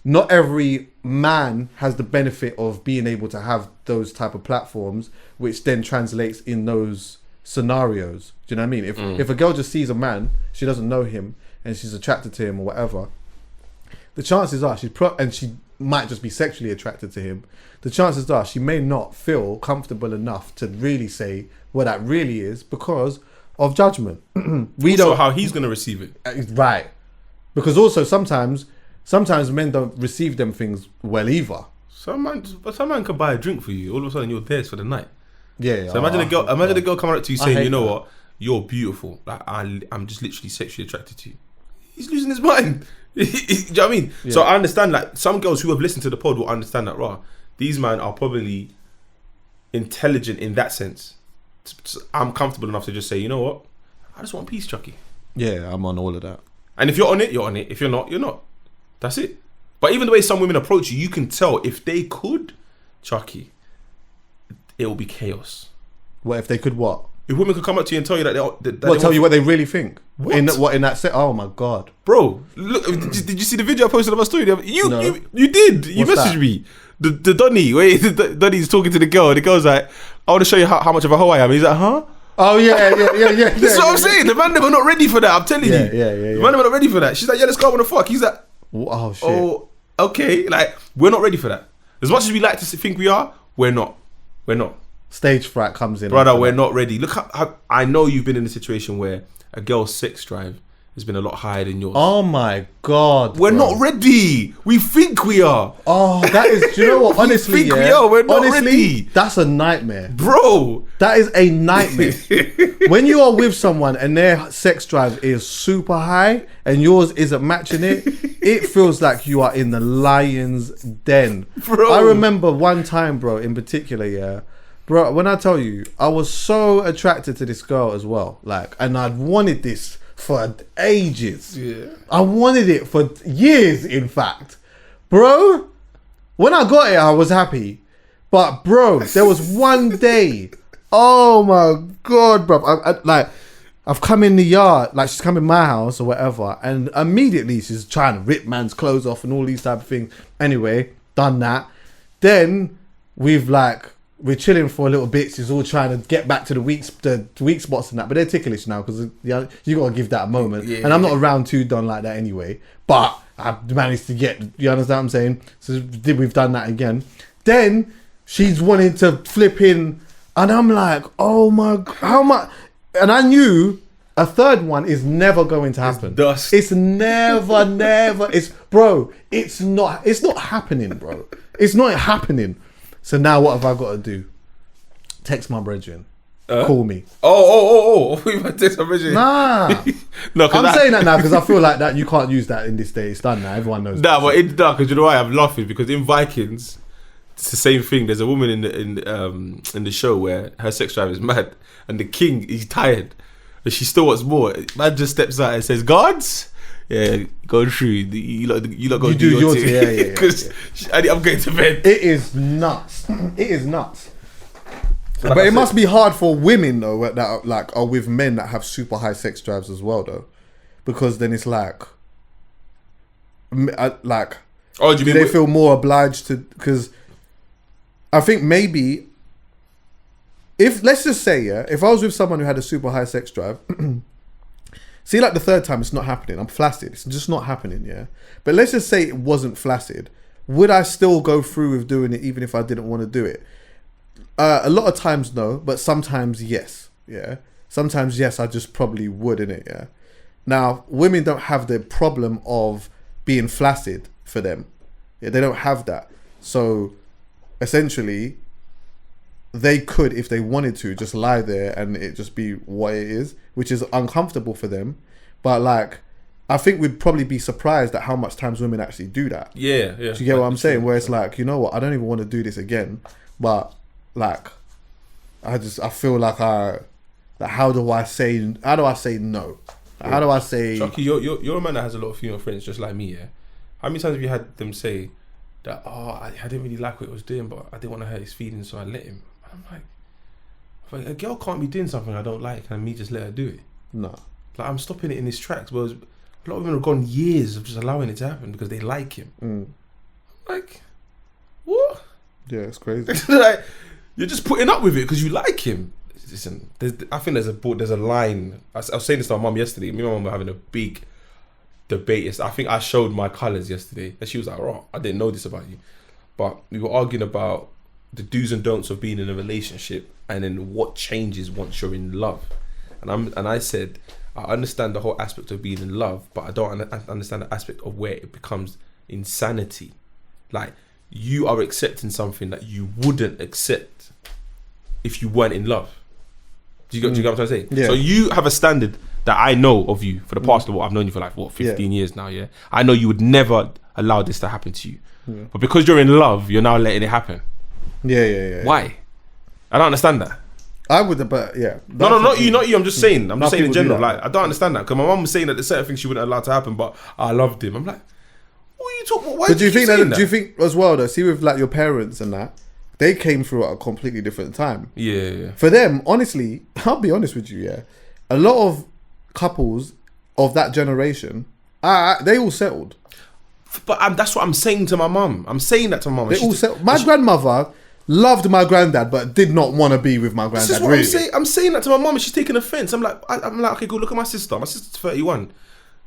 not every man has the benefit of being able to have those type of platforms, which then translates in those scenarios. Do you know what I mean? If a girl just sees a man, she doesn't know him, and she's attracted to him or whatever, the chances are and she might just be sexually attracted to him. The chances are she may not feel comfortable enough to really say what that really is because of judgment. We also don't how he's going to receive it, right? Because also sometimes men don't receive them things well either. Some man can buy a drink for you. All of a sudden you're theirs for the night. Yeah. So imagine a girl coming up to you saying, you know what, you're beautiful. Like I'm just literally sexually attracted to you. He's losing his mind. Do you know what I mean? Yeah. So I understand, like, some girls who have listened to the pod will understand that, right, these men are probably intelligent in that sense. I'm comfortable enough to just say, you know what, I just want peace, Chucky. Yeah, I'm on all of that. And if you're on it, you're on it. If you're not, you're not. That's it. But even the way some women approach you, you can tell if they could, Chucky, it will be chaos. What if they could what? If women could come up to you and tell you that tell you what they really think? What? In that set? Oh my god, bro! Look, did you see the video I posted on my story? You did. You What's messaged that? Me. The Donny, where Donny's talking to the girl, and the girl's like, "I want to show you how much of a hoe I am." He's like, "Huh?" Oh yeah. This is what I'm saying. The man them are not ready for that. I'm telling you. Yeah. The man them are not ready for that. She's like, "Yeah, let's go. I want to fuck." He's like, "Oh shit." Oh, okay. Like, we're not ready for that. As much as we like to think we are, we're not. We're not. Stage fright comes in, brother. We're not ready. Look how I know you've been in a situation where a girl's sex drive has been a lot higher than yours. Oh my God. We're not ready. We think we are. Oh, that is, do you know what? Honestly, think we are. We're not ready. That's a nightmare. Bro. That is a nightmare. When you are with someone and their sex drive is super high and yours isn't matching it, it feels like you are in the lion's den. Bro. I remember one time, bro, in particular, yeah. Bro, when I tell you, I was so attracted to this girl as well. Like, and I'd wanted this for ages. Yeah. I wanted it for years, in fact. Bro, when I got it, I was happy. But, bro, there was one day. Oh, my God, bro. I've come in the yard. Like, she's come in my house or whatever. And immediately, she's trying to rip man's clothes off and all these type of things. Anyway, done that. Then, we're chilling for a little bit. She's all trying to get back to the weak spots and that, but they're ticklish now because you got to give that a moment. Yeah, and I'm not around too done like that anyway. But I managed to get. You understand what I'm saying? So we've done that again. Then she's wanting to flip in, and I'm like, oh my, how much? And I knew a third one is never going to happen. It's dust. It's never. It's not happening, bro. It's not happening. So now what have I got to do? Text my brethren. Call me. Oh. We might text my brethren. Nah. No, I'm saying that now because I feel like that you can't use that in this day. It's done now. Everyone knows. Nah, but it's dark because you know why I'm laughing? Because in Vikings, it's the same thing. There's a woman in the show where her sex drive is mad and the king, he's tired. But she still wants more. Man just steps out and says, guards? Yeah, go through. You lot go do your thing. Yeah. Because I'm going to bed. It is nuts. It is nuts. So but it must be hard for women though that are with men that have super high sex drives as well though, because then it's like, oh, do they feel more obliged to? Because I think maybe let's just say if I was with someone who had a super high sex drive. See, like the third time, it's not happening. I'm flaccid. It's just not happening, yeah? But let's just say it wasn't flaccid. Would I still go through with doing it even if I didn't want to do it? A lot of times, no. But sometimes, yes, yeah? Sometimes, yes, I just probably would, innit, yeah? Now, women don't have the problem of being flaccid for them. Yeah, they don't have that. So, essentially, they could, if they wanted to, just lie there and it just be what it is, which is uncomfortable for them. But like, I think we'd probably be surprised at how much times women actually do that. Yeah. Do you get what I'm saying? Where it's like, you know what, I don't even want to do this again. But like, I feel like how do I say no? How do I say? Chucky, you're a man that has a lot of female friends just like me, yeah? How many times have you had them say that, I didn't really like what he was doing, but I didn't want to hurt his feelings, so I let him? I'm like, a girl can't be doing something I don't like and me just let her do it. No. Like, I'm stopping it in his tracks. Whereas a lot of women have gone years of just allowing it to happen because they like him. Like, what? Yeah, it's crazy. Like, you're just putting up with it because you like him. Listen, I think there's a line. I was saying this to my mum yesterday. Me and my mum were having a big debate. I think I showed my colours yesterday and she was like, "Oh, I didn't know this about you." But we were arguing about the do's and don'ts of being in a relationship and then what changes once you're in love. And I said, I understand the whole aspect of being in love, but I don't understand the aspect of where it becomes insanity. Like, you are accepting something that you wouldn't accept if you weren't in love. Do you get what I'm trying to say? Yeah. So you have a standard that I know of you for the past, I've known you for like, 15 years now, yeah? I know you would never allow this to happen to you. Yeah. But because you're in love, you're now letting it happen. Yeah. Why? I don't understand that. I would, but yeah. No, not you. I'm just saying. I'm just saying in general. Like, I don't understand that because my mum was saying that there's certain things she wouldn't allow to happen, but I loved him. I'm like, what are you talking about? Why but do you think that? Do you think as well though? See, with like your parents and that, they came through at a completely different time. Yeah. For them, honestly, I'll be honest with you. Yeah, a lot of couples of that generation, they all settled. But that's what I'm saying to my mum. I'm saying that to my mum. They all settled. My grandmother loved my granddad, but did not want to be with my granddad. This is what really. I'm saying that to my mum, and she's taking offense. I'm like, okay, go look at my sister. My sister's 31.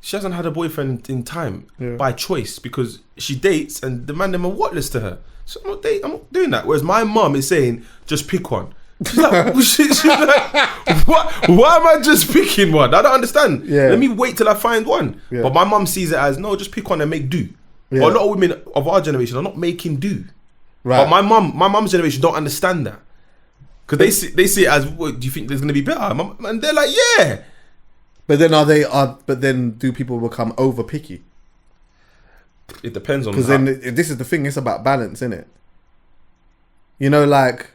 She hasn't had a boyfriend in time by choice because she dates, and the man them are whatless to her. So I'm not doing that. Whereas my mum is saying, just pick one. She's like, what? Why am I just picking one? I don't understand. Yeah. Let me wait till I find one. Yeah. But my mum sees it as, no, just pick one and make do. Yeah. But a lot of women of our generation are not making do. Right. But my mum's generation don't understand that. Because they see it as, what, do you think there's going to be better? And they're like, yeah. But then do people become over picky? It depends on. Because then this is the thing. It's about balance, isn't it? You know, like,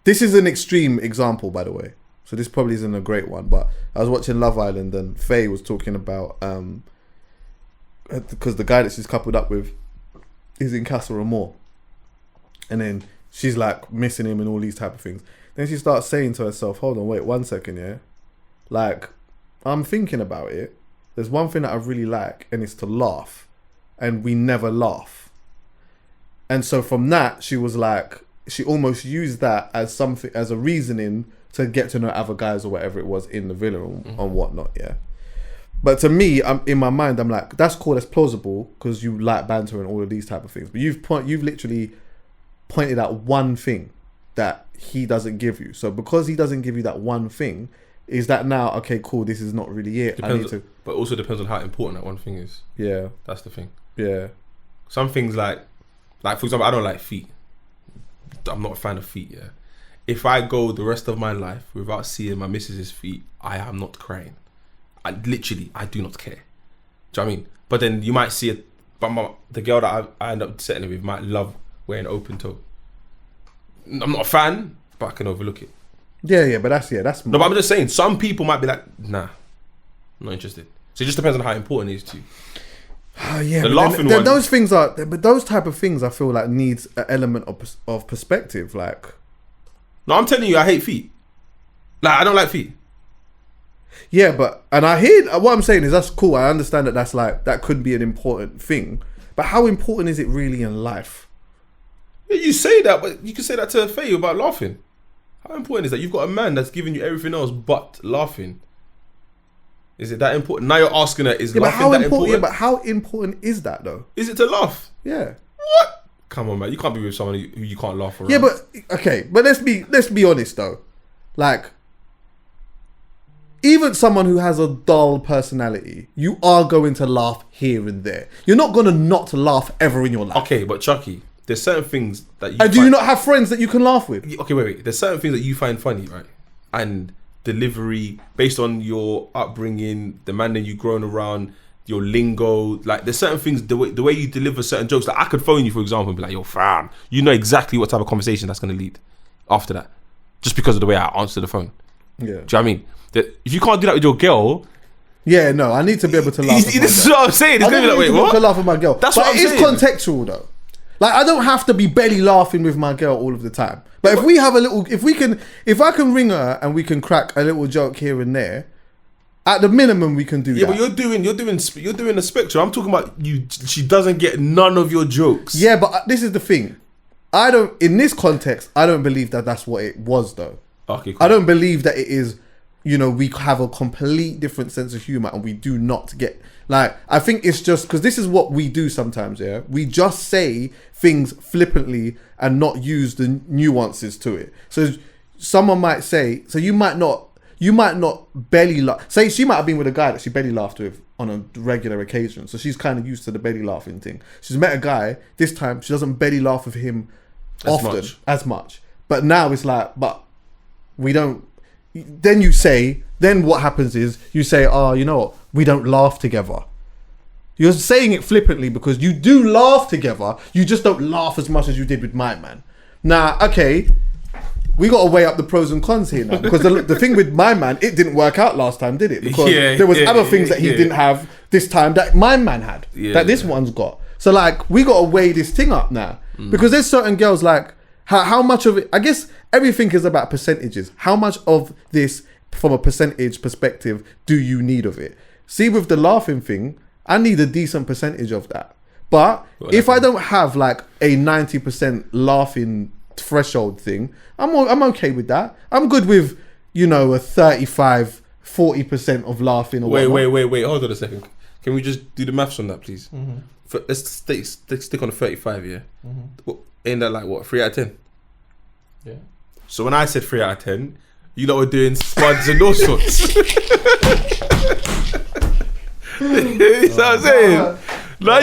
this is an extreme example, by the way. So this probably isn't a great one. But I was watching Love Island and Faye was talking about because the guy that she's coupled up with is in Casa Amor, and then she's like missing him and all these type of things. Then she starts saying to herself, "Hold on, wait 1 second, yeah. Like, I'm thinking about it. There's one thing that I really like, and it's to laugh, and we never laugh." And so from that, she was like, she almost used that as something, as a reasoning to get to know other guys or whatever it was in the villa and whatnot, yeah. But to me, in my mind, I'm like, that's cool, that's plausible, because you like banter and all of these type of things. But you've literally pointed out one thing that he doesn't give you. So because he doesn't give you that one thing, is that now, okay, cool, this is not really it. But also depends on how important that one thing is. Yeah. That's the thing. Yeah. Some things like for example, I don't like feet. I'm not a fan of feet, yeah. If I go the rest of my life without seeing my missus's feet, I am not crying. I do not care. Do you know what I mean? But then you might see it, but the girl that I end up settling with might love wearing open toe. I'm not a fan, but I can overlook it. Yeah, but that's no, but I'm just saying, some people might be like, nah, I'm not interested. So it just depends on how important it is to you. Yeah, the laughing one. Those things but those type of things I feel like needs an element of perspective. Like, no, I'm telling you, I hate feet. Like, I don't like feet. Yeah, and I hear what I'm saying is that's cool. I understand that that could be an important thing, but how important is it really in life? Yeah, you say that, but you can say that to Faye about laughing. How important is that? You've got a man that's giving you everything else but laughing. Is it that important? Now you're asking her, is laughing that important? Yeah, but how important is that though? Is it to laugh? Yeah. What? Come on, man. You can't be with someone who you can't laugh around. Yeah, but okay. But let's be honest though. Like, even someone who has a dull personality, you are going to laugh here and there. You're not going to not laugh ever in your life. Okay, but Chucky, there's certain things that you... And do you not have friends that you can laugh with? Okay, wait. There's certain things that you find funny, right? And delivery, based on your upbringing, the man that you've grown around, your lingo, like there's certain things, the way you deliver certain jokes. Like I could phone you, for example, and be like, yo, fam, you know exactly what type of conversation that's going to lead after that. Just because of the way I answer the phone. Yeah. Do you know what I mean? If you can't do that with your girl... Yeah, no, I need to be able to laugh. This is what I'm saying. It's going to be like, wait, what? To laugh with my girl. That's what I'm saying. But it is contextual though. Like, I don't have to be belly laughing with my girl all of the time. But if we have a little, if I can ring her and we can crack a little joke here and there, at the minimum we can do that. Yeah, but you're doing a spectrum. I'm talking about you. She doesn't get none of your jokes. Yeah, but this is the thing. In this context, I don't believe that that's what it was though. Okay, cool. I don't believe that it is, we have a complete different sense of humor and we do not get, like, I think it's just because this is what we do sometimes, yeah? We just say things flippantly and not use the nuances to it. So someone might say, so you might not belly laugh. Say she might have been with a guy that she belly laughed with on a regular occasion. So she's kind of used to the belly laughing thing. She's met a guy, this time she doesn't belly laugh with him as much. But now it's like, but we don't. Then what happens is you say, oh, you know what? We don't laugh together. You're saying it flippantly because you do laugh together. You just don't laugh as much as you did with my man. Now, okay, we got to weigh up the pros and cons here now. Because the thing with my man, it didn't work out last time, did it? Because there was other things that he didn't have this time that my man had. That this one's got. So, like, we got to weigh this thing up now. Because there's certain girls, like, how much of it... I guess everything is about percentages. How much of this, from a percentage perspective, do you need of it? See, with the laughing thing, I need a decent percentage of that. But if I don't have like a 90% laughing threshold thing, I'm okay with that. I'm good with, a 35, 40% of laughing or Wait. Hold on a second. Can we just do the maths on that, please? Mm-hmm. Let's stick on the 35, yeah? Mm-hmm. Ain't that like, what, 3 out of 10? Yeah. So when I said 3 out of 10, you lot were doing spuds and all sorts. You know what I'm saying? Now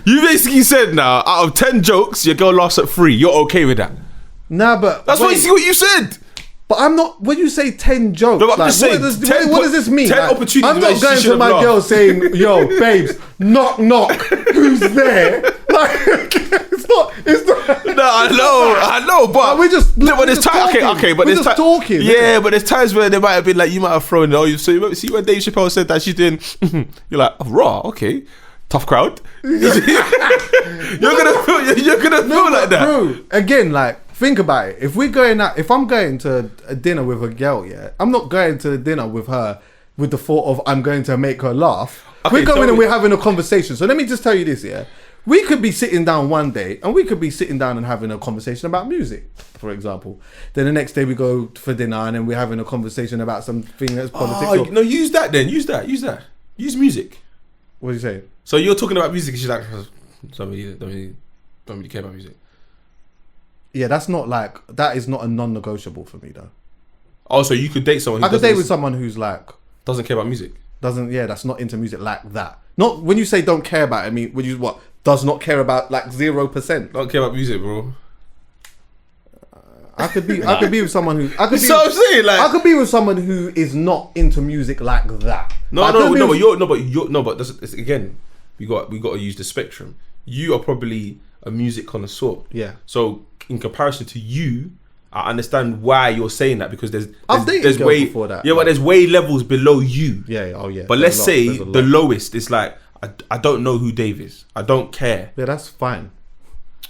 you basically said now, out of 10 jokes, your girl laughs at 3. You're okay with that? Nah, but that's what you said. But I'm not. When you say 10 jokes, no, I'm just saying, what does this mean? 10 opportunities. I'm not going to my girl saying, "Yo, babes, knock, knock, who's there?" Like, it's not. No, I know, but we're just. But there's times. Okay, but there's times. Talking. Yeah, but there's times where there might have been like you might have thrown. Oh, so you see when Dave Chappelle said that she's doing. You're like, oh, raw. Okay, tough crowd. You're gonna feel like that, bro. Again, like. Think about it. If I'm going to a dinner with a girl, yeah, I'm not going to dinner with her with the thought of I'm going to make her laugh. Okay, we're going and we're having a conversation. So let me just tell you this, yeah. We could be sitting down one day and we could be sitting down and having a conversation about music, for example. Then the next day we go for dinner and then we're having a conversation about something that's politics. Oh, no, use that then. Use that. Use music. What are you saying? So you're talking about music and she's like, somebody don't really care about music. Yeah, that is not a non-negotiable for me though. Oh, so you could date someone who I could date with someone who's like doesn't care about music. That's not into music like that. Not when you say don't care about it, I mean when you does not care about like 0%. Don't care about music, bro. I could be with someone who I could be with someone who is not into music like that. But that's again, we got to use the spectrum. You are probably a music connoisseur. Yeah. So in comparison to you, I understand why you're saying that because there's way before that. Yeah, but there's way levels below you. Yeah. Oh yeah. But let's say the lowest is like I don't know who Dave is. I don't care. Yeah, that's fine.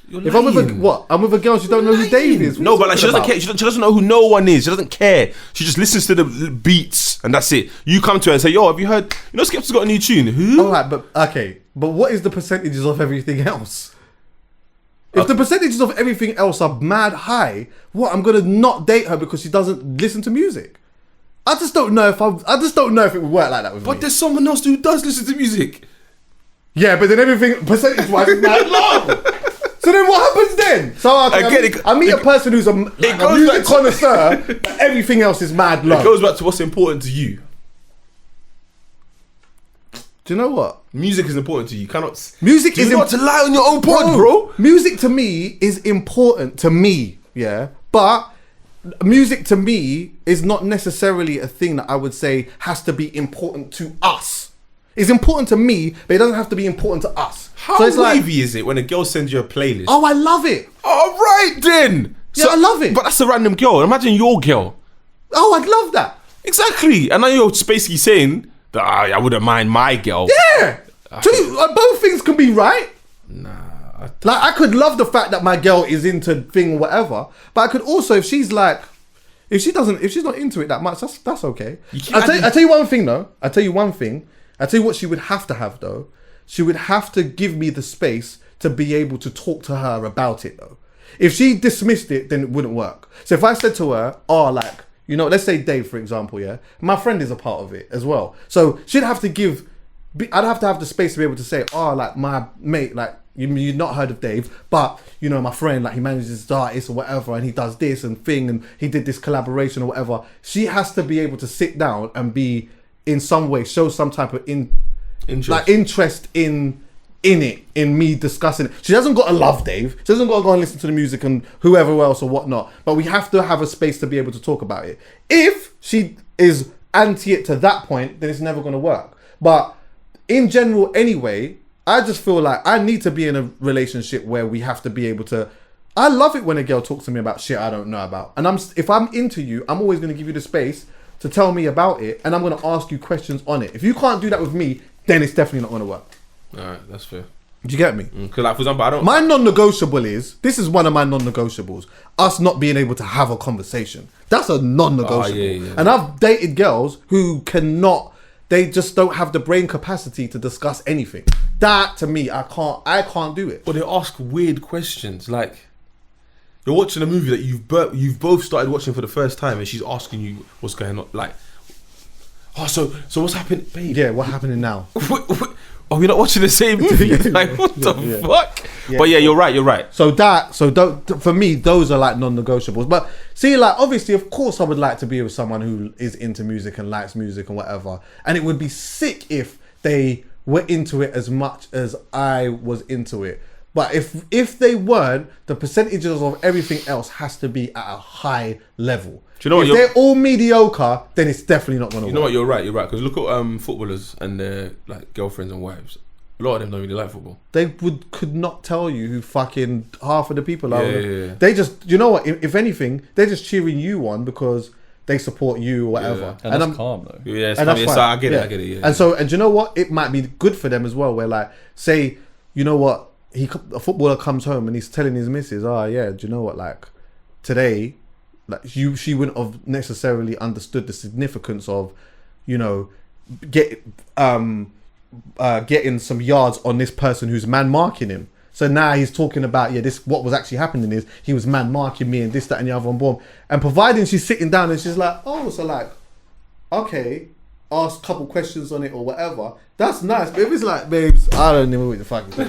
If I'm with a girl, she don't know who Dave is. No, but like she doesn't care. She doesn't know who no one is. She doesn't care. She just listens to the beats and that's it. You come to her and say, "Yo, have you heard? You know, Skepta's got a new tune." Who? All right, but what is the percentages of everything else? If the percentages of everything else are mad high, I'm gonna not date her because she doesn't listen to music. I just don't know if it would work like that with me. But there's someone else who does listen to music. Yeah, but then everything percentage-wise is mad low. So then what happens then? So I meet a person who's a music connoisseur, but everything else is mad low. It goes back to what's important to you. Do you know what? Music is important to you. Music is not to lie on your own pod, bro. Music to me is important to me, yeah. But music to me is not necessarily a thing that I would say has to be important to us. It's important to me, but it doesn't have to be important to us. How wavy is it when a girl sends you a playlist? Oh, I love it. All right then. Yeah, I love it. But that's a random girl. Imagine your girl. Oh, I'd love that. Exactly. And now you're basically saying that I wouldn't mind my girl. Yeah. Both things can be right. Nah. Like I could love the fact that my girl is into thing whatever, but I could also if she's not into it that much, that's okay. I tell you one thing though. I tell you what she would have to have though. She would have to give me the space to be able to talk to her about it though. If she dismissed it, then it wouldn't work. So if I said to her, let's say Dave, for example, yeah, my friend is a part of it as well. So she'd have to I'd have to have the space to be able to say, my mate, like, you've not heard of Dave, but, my friend, like, he manages this artist or whatever, and he does this and thing, and he did this collaboration or whatever. She has to be able to sit down and be, in some way, show some type of interest in it, in me discussing it. She doesn't got to love Dave. She doesn't got to go and listen to the music and whoever else or whatnot. But we have to have a space to be able to talk about it. If she is anti it to that point, then it's never going to work. But in general, anyway, I just feel like I need to be in a relationship where we have to be able to. I love it when a girl talks to me about shit I don't know about. And if I'm into you, I'm always going to give you the space to tell me about it. And I'm going to ask you questions on it. If you can't do that with me, then it's definitely not going to work. Alright, that's fair. Do you get me? Because, like, for example, my non-negotiable this is one of my non-negotiables. Us not being able to have a conversation. That's a non-negotiable. Yeah. And I've dated girls who they just don't have the brain capacity to discuss anything. That, to me, I can't do it. But they ask weird questions. Like, you're watching a movie that you've both started watching for the first time and she's asking you what's going on. Like, so what's happening, babe? Yeah, what's happening now? Are we not watching the same movie? Like, what the fuck? But yeah, you're right. So for me, those are like non-negotiables. But see, like obviously, of course, I would like to be with someone who is into music and likes music and whatever. And it would be sick if they were into it as much as I was into it. But if they weren't, the percentages of everything else has to be at a high level. Do you know if they're all mediocre, then it's definitely not going to work. You know what? You're right. Because look at footballers and their like girlfriends and wives. A lot of them don't really like football. They could not tell you who fucking half of the people are. Yeah. They just, you know what? If anything, they're just cheering you on because they support you or whatever. And that's calm though. Yeah, and that's fine. I get it. Yeah. And you know what? It might be good for them as well. Where like, say, you know what? A footballer comes home and he's telling his missus, "Oh yeah, do you know what? Like today, like she wouldn't have necessarily understood the significance of, you know, getting some yards on this person who's man marking him. So now he's talking about this. What was actually happening is he was man marking me and this, that, and the other on board. And providing she's sitting down and she's like, oh, so like, okay, ask a couple questions on it or whatever. That's nice. But if it's like, babes, I don't know what the fuck. Do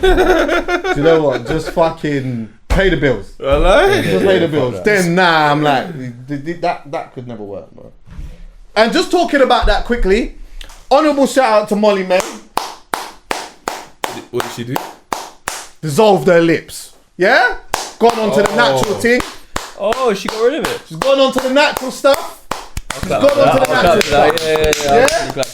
you know what? Just fucking pay the bills. Just pay the bills. Then I'm like, that could never work, bro. And just talking about that quickly, honourable shout out to Molly, man. What did she do? Dissolved her lips. Yeah? Gone on to the natural thing. Oh, she got rid of it. She's gone on to the natural stuff. She's gone on to the natural stuff.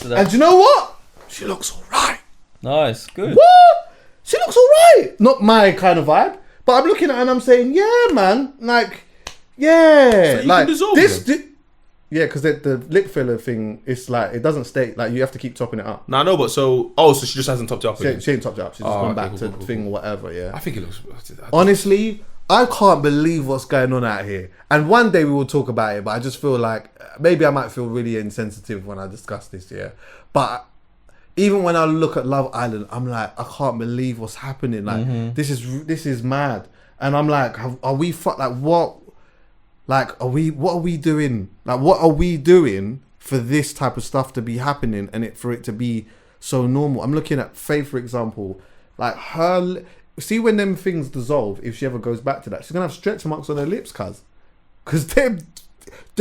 Yeah? And you know what? She looks alright. Nice, good. What? She looks alright. Not my kind of vibe. But I'm looking at her and I'm saying, yeah, man. Like, yeah. So you like can dissolve this. Yeah, because the lip filler thing, it's like, it doesn't stay, like you have to keep topping it up. No, but so she just hasn't topped it up again. She ain't topped it up. She's just gone back to the thing or whatever, yeah. I think it looks... Honestly, I can't believe what's going on out here. And one day we will talk about it, but I just feel like, maybe I might feel really insensitive when I discuss this, yeah. But even when I look at Love Island, I'm like, I can't believe what's happening. Like, this is mad. And I'm like, are we what? Like, what are we doing? Like, what are we doing for this type of stuff to be happening and for it to be so normal? I'm looking at Faye, for example. Like, see when them things dissolve, if she ever goes back to that, she's going to have stretch marks on her lips, cuz. Because they're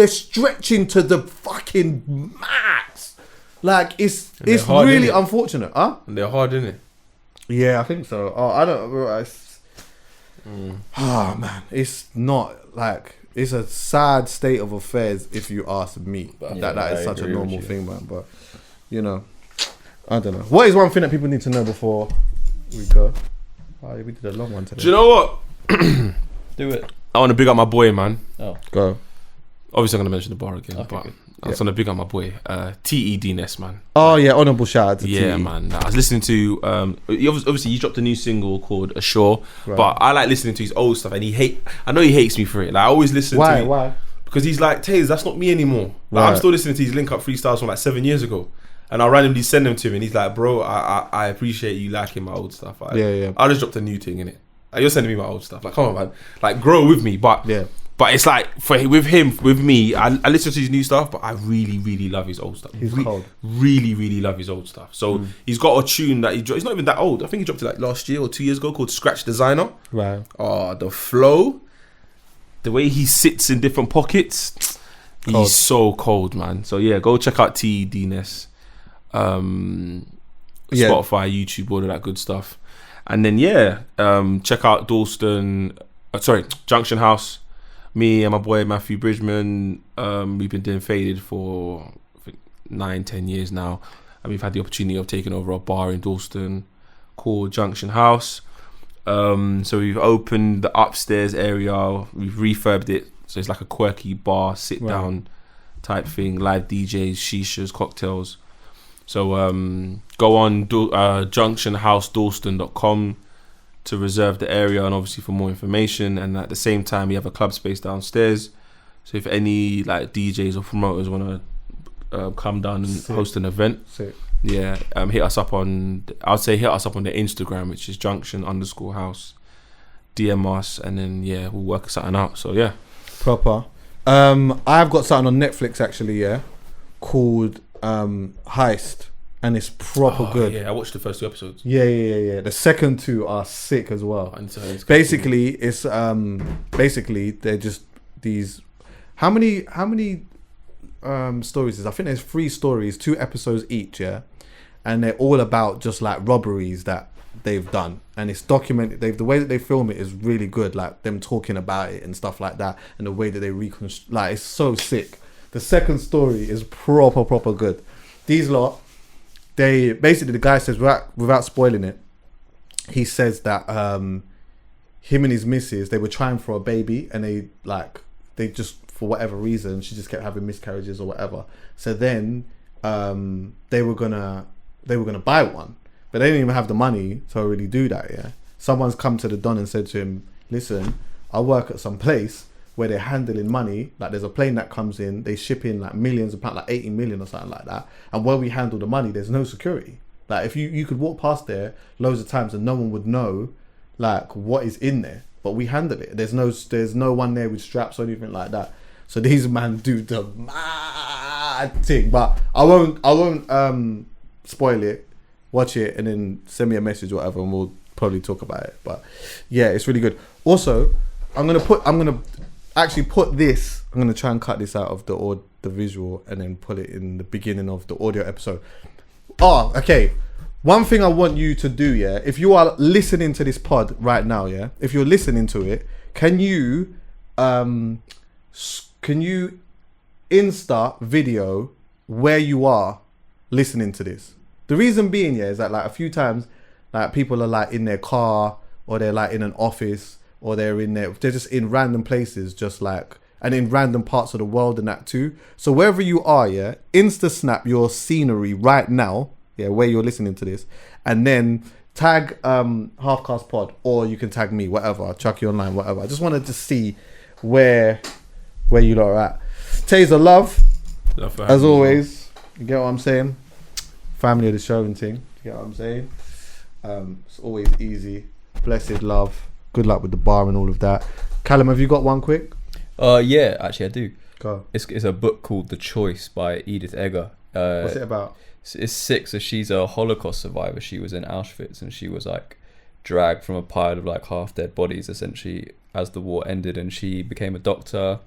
stretching to the fucking max. Like, it's hard, really unfortunate. Huh? And they're hard, innit? Yeah, I think so. Oh, I don't... Oh, man. It's not, like... It's a sad state of affairs, if you ask me. That is such a normal thing, man. But, you know, I don't know. What is one thing that people need to know before we go? Oh, we did a long one today. Do you know what? Do it. I want to big up my boy, man. Oh. Go. Obviously, I'm going to mention the bar again. Okay, but good. I just want to big up my boy, TED Ness, man. Oh, yeah, honourable shout out to Yeah, TE. man. I was listening to, obviously, he dropped a new single called Ashore, Right. but I like listening to his old stuff, and I know he hates me for it. Like, I always listen to it. Why? Because he's like, Taze, that's not me anymore. Like, I'm Right. still listening to his link up freestyles from like 7 years ago. And I randomly send them to him, and he's like, bro, I appreciate you liking my old stuff. Yeah. I just dropped a new thing, innit? Like, you're sending me my old stuff. Like, come on, man. Like, grow with me. But Yeah. But it's like, with me, I listen to his new stuff, but I really, really love his old stuff. He's cold. Really, really love his old stuff. So he's got a tune that he dropped. He's not even that old. I think he dropped it like last year or 2 years ago, called Scratch Designer. Right. Oh, the flow, the way he sits in different pockets, Cold. he's so cold, man. So yeah, go check out TED Ness, Yeah. Spotify, YouTube, all of that good stuff. And then check out Junction House. Me and my boy Matthew Bridgman, we've been doing Faded for I think 9-10 years now, and we've had the opportunity of taking over a bar in Dalston called Junction House. So we've opened the upstairs area, we've refurbed it, so it's like a quirky bar, sit down type thing, live DJs, shishas, cocktails. So go on junctionhousedalston.com to reserve the area, and obviously for more information. And at the same time, we have a club space downstairs, so if any like DJs or promoters want to come down and host an event, hit us up on the Instagram, which is junction_house. DM us, and then we'll work something out. So Proper. I've got something on Netflix actually, called Heist. and it's proper good. Yeah, I watched the first 2 episodes. Yeah. The second 2 are sick as well. Basically, it's basically they're just these. How many stories is? I think there's 3 stories, 2 episodes each. Yeah, and they're all about just like robberies that they've done, and it's documented. The way that they film it is really good, like them talking about it and stuff like that, and the way that they reconstruct. Like, it's so sick. The second story is proper good. These lot, they basically, the guy says, without spoiling it, he says that him and his missus, they were trying for a baby, and they just, for whatever reason, she just kept having miscarriages or whatever. So then they were gonna buy one, but they didn't even have the money to really do that. Yeah, someone's come to the Don and said to him, "Listen, I work at some place where they're handling money. Like, there's a plane that comes in, they ship in like millions of pounds, like 80 million or something like that. And where we handle the money, there's no security. Like, if you could walk past there loads of times and no one would know like what is in there, but we handle it. There's no one there with straps or anything like that. So these man do the mad thing, but I won't spoil it. Watch it and then send me a message or whatever, and we'll probably talk about it. But yeah, it's really good. Also, I'm gonna actually put this. I'm gonna try and cut this out of the visual and then put it in the beginning of the audio episode. Oh, okay. One thing I want you to do, yeah, if you are listening to this pod right now, yeah, if you're listening to it, can you Insta video where you are listening to this? The reason being, yeah, is that like a few times, like people are like in their car, or they're like in an office, or they're just in random places, just like, and in random parts of the world and that too. So wherever you are, yeah, Insta snap your scenery right now, yeah, where you're listening to this, and then tag Halfcast Pod, or you can tag me, whatever, ChuckieOnline, whatever. I just wanted to see where you lot are at. Tazer, love as always. You get what I'm saying? Family of the show and thing. You get what I'm saying? It's always easy. Blessed love. Good luck with the bar and all of that. Callum, have you got one quick? Yeah, actually I do. Go. It's a book called The Choice by Edith Eger. What's it about? It's sick. So she's a Holocaust survivor. She was in Auschwitz, and she was like dragged from a pile of like half dead bodies essentially as the war ended, and she became a doctor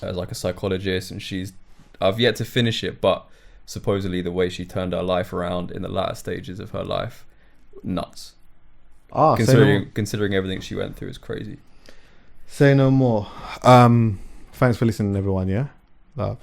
as like a psychologist, and I've yet to finish it, but supposedly the way she turned her life around in the latter stages of her life, nuts. Considering everything she went through, is crazy. Say no more. Thanks for listening, everyone. Yeah, love.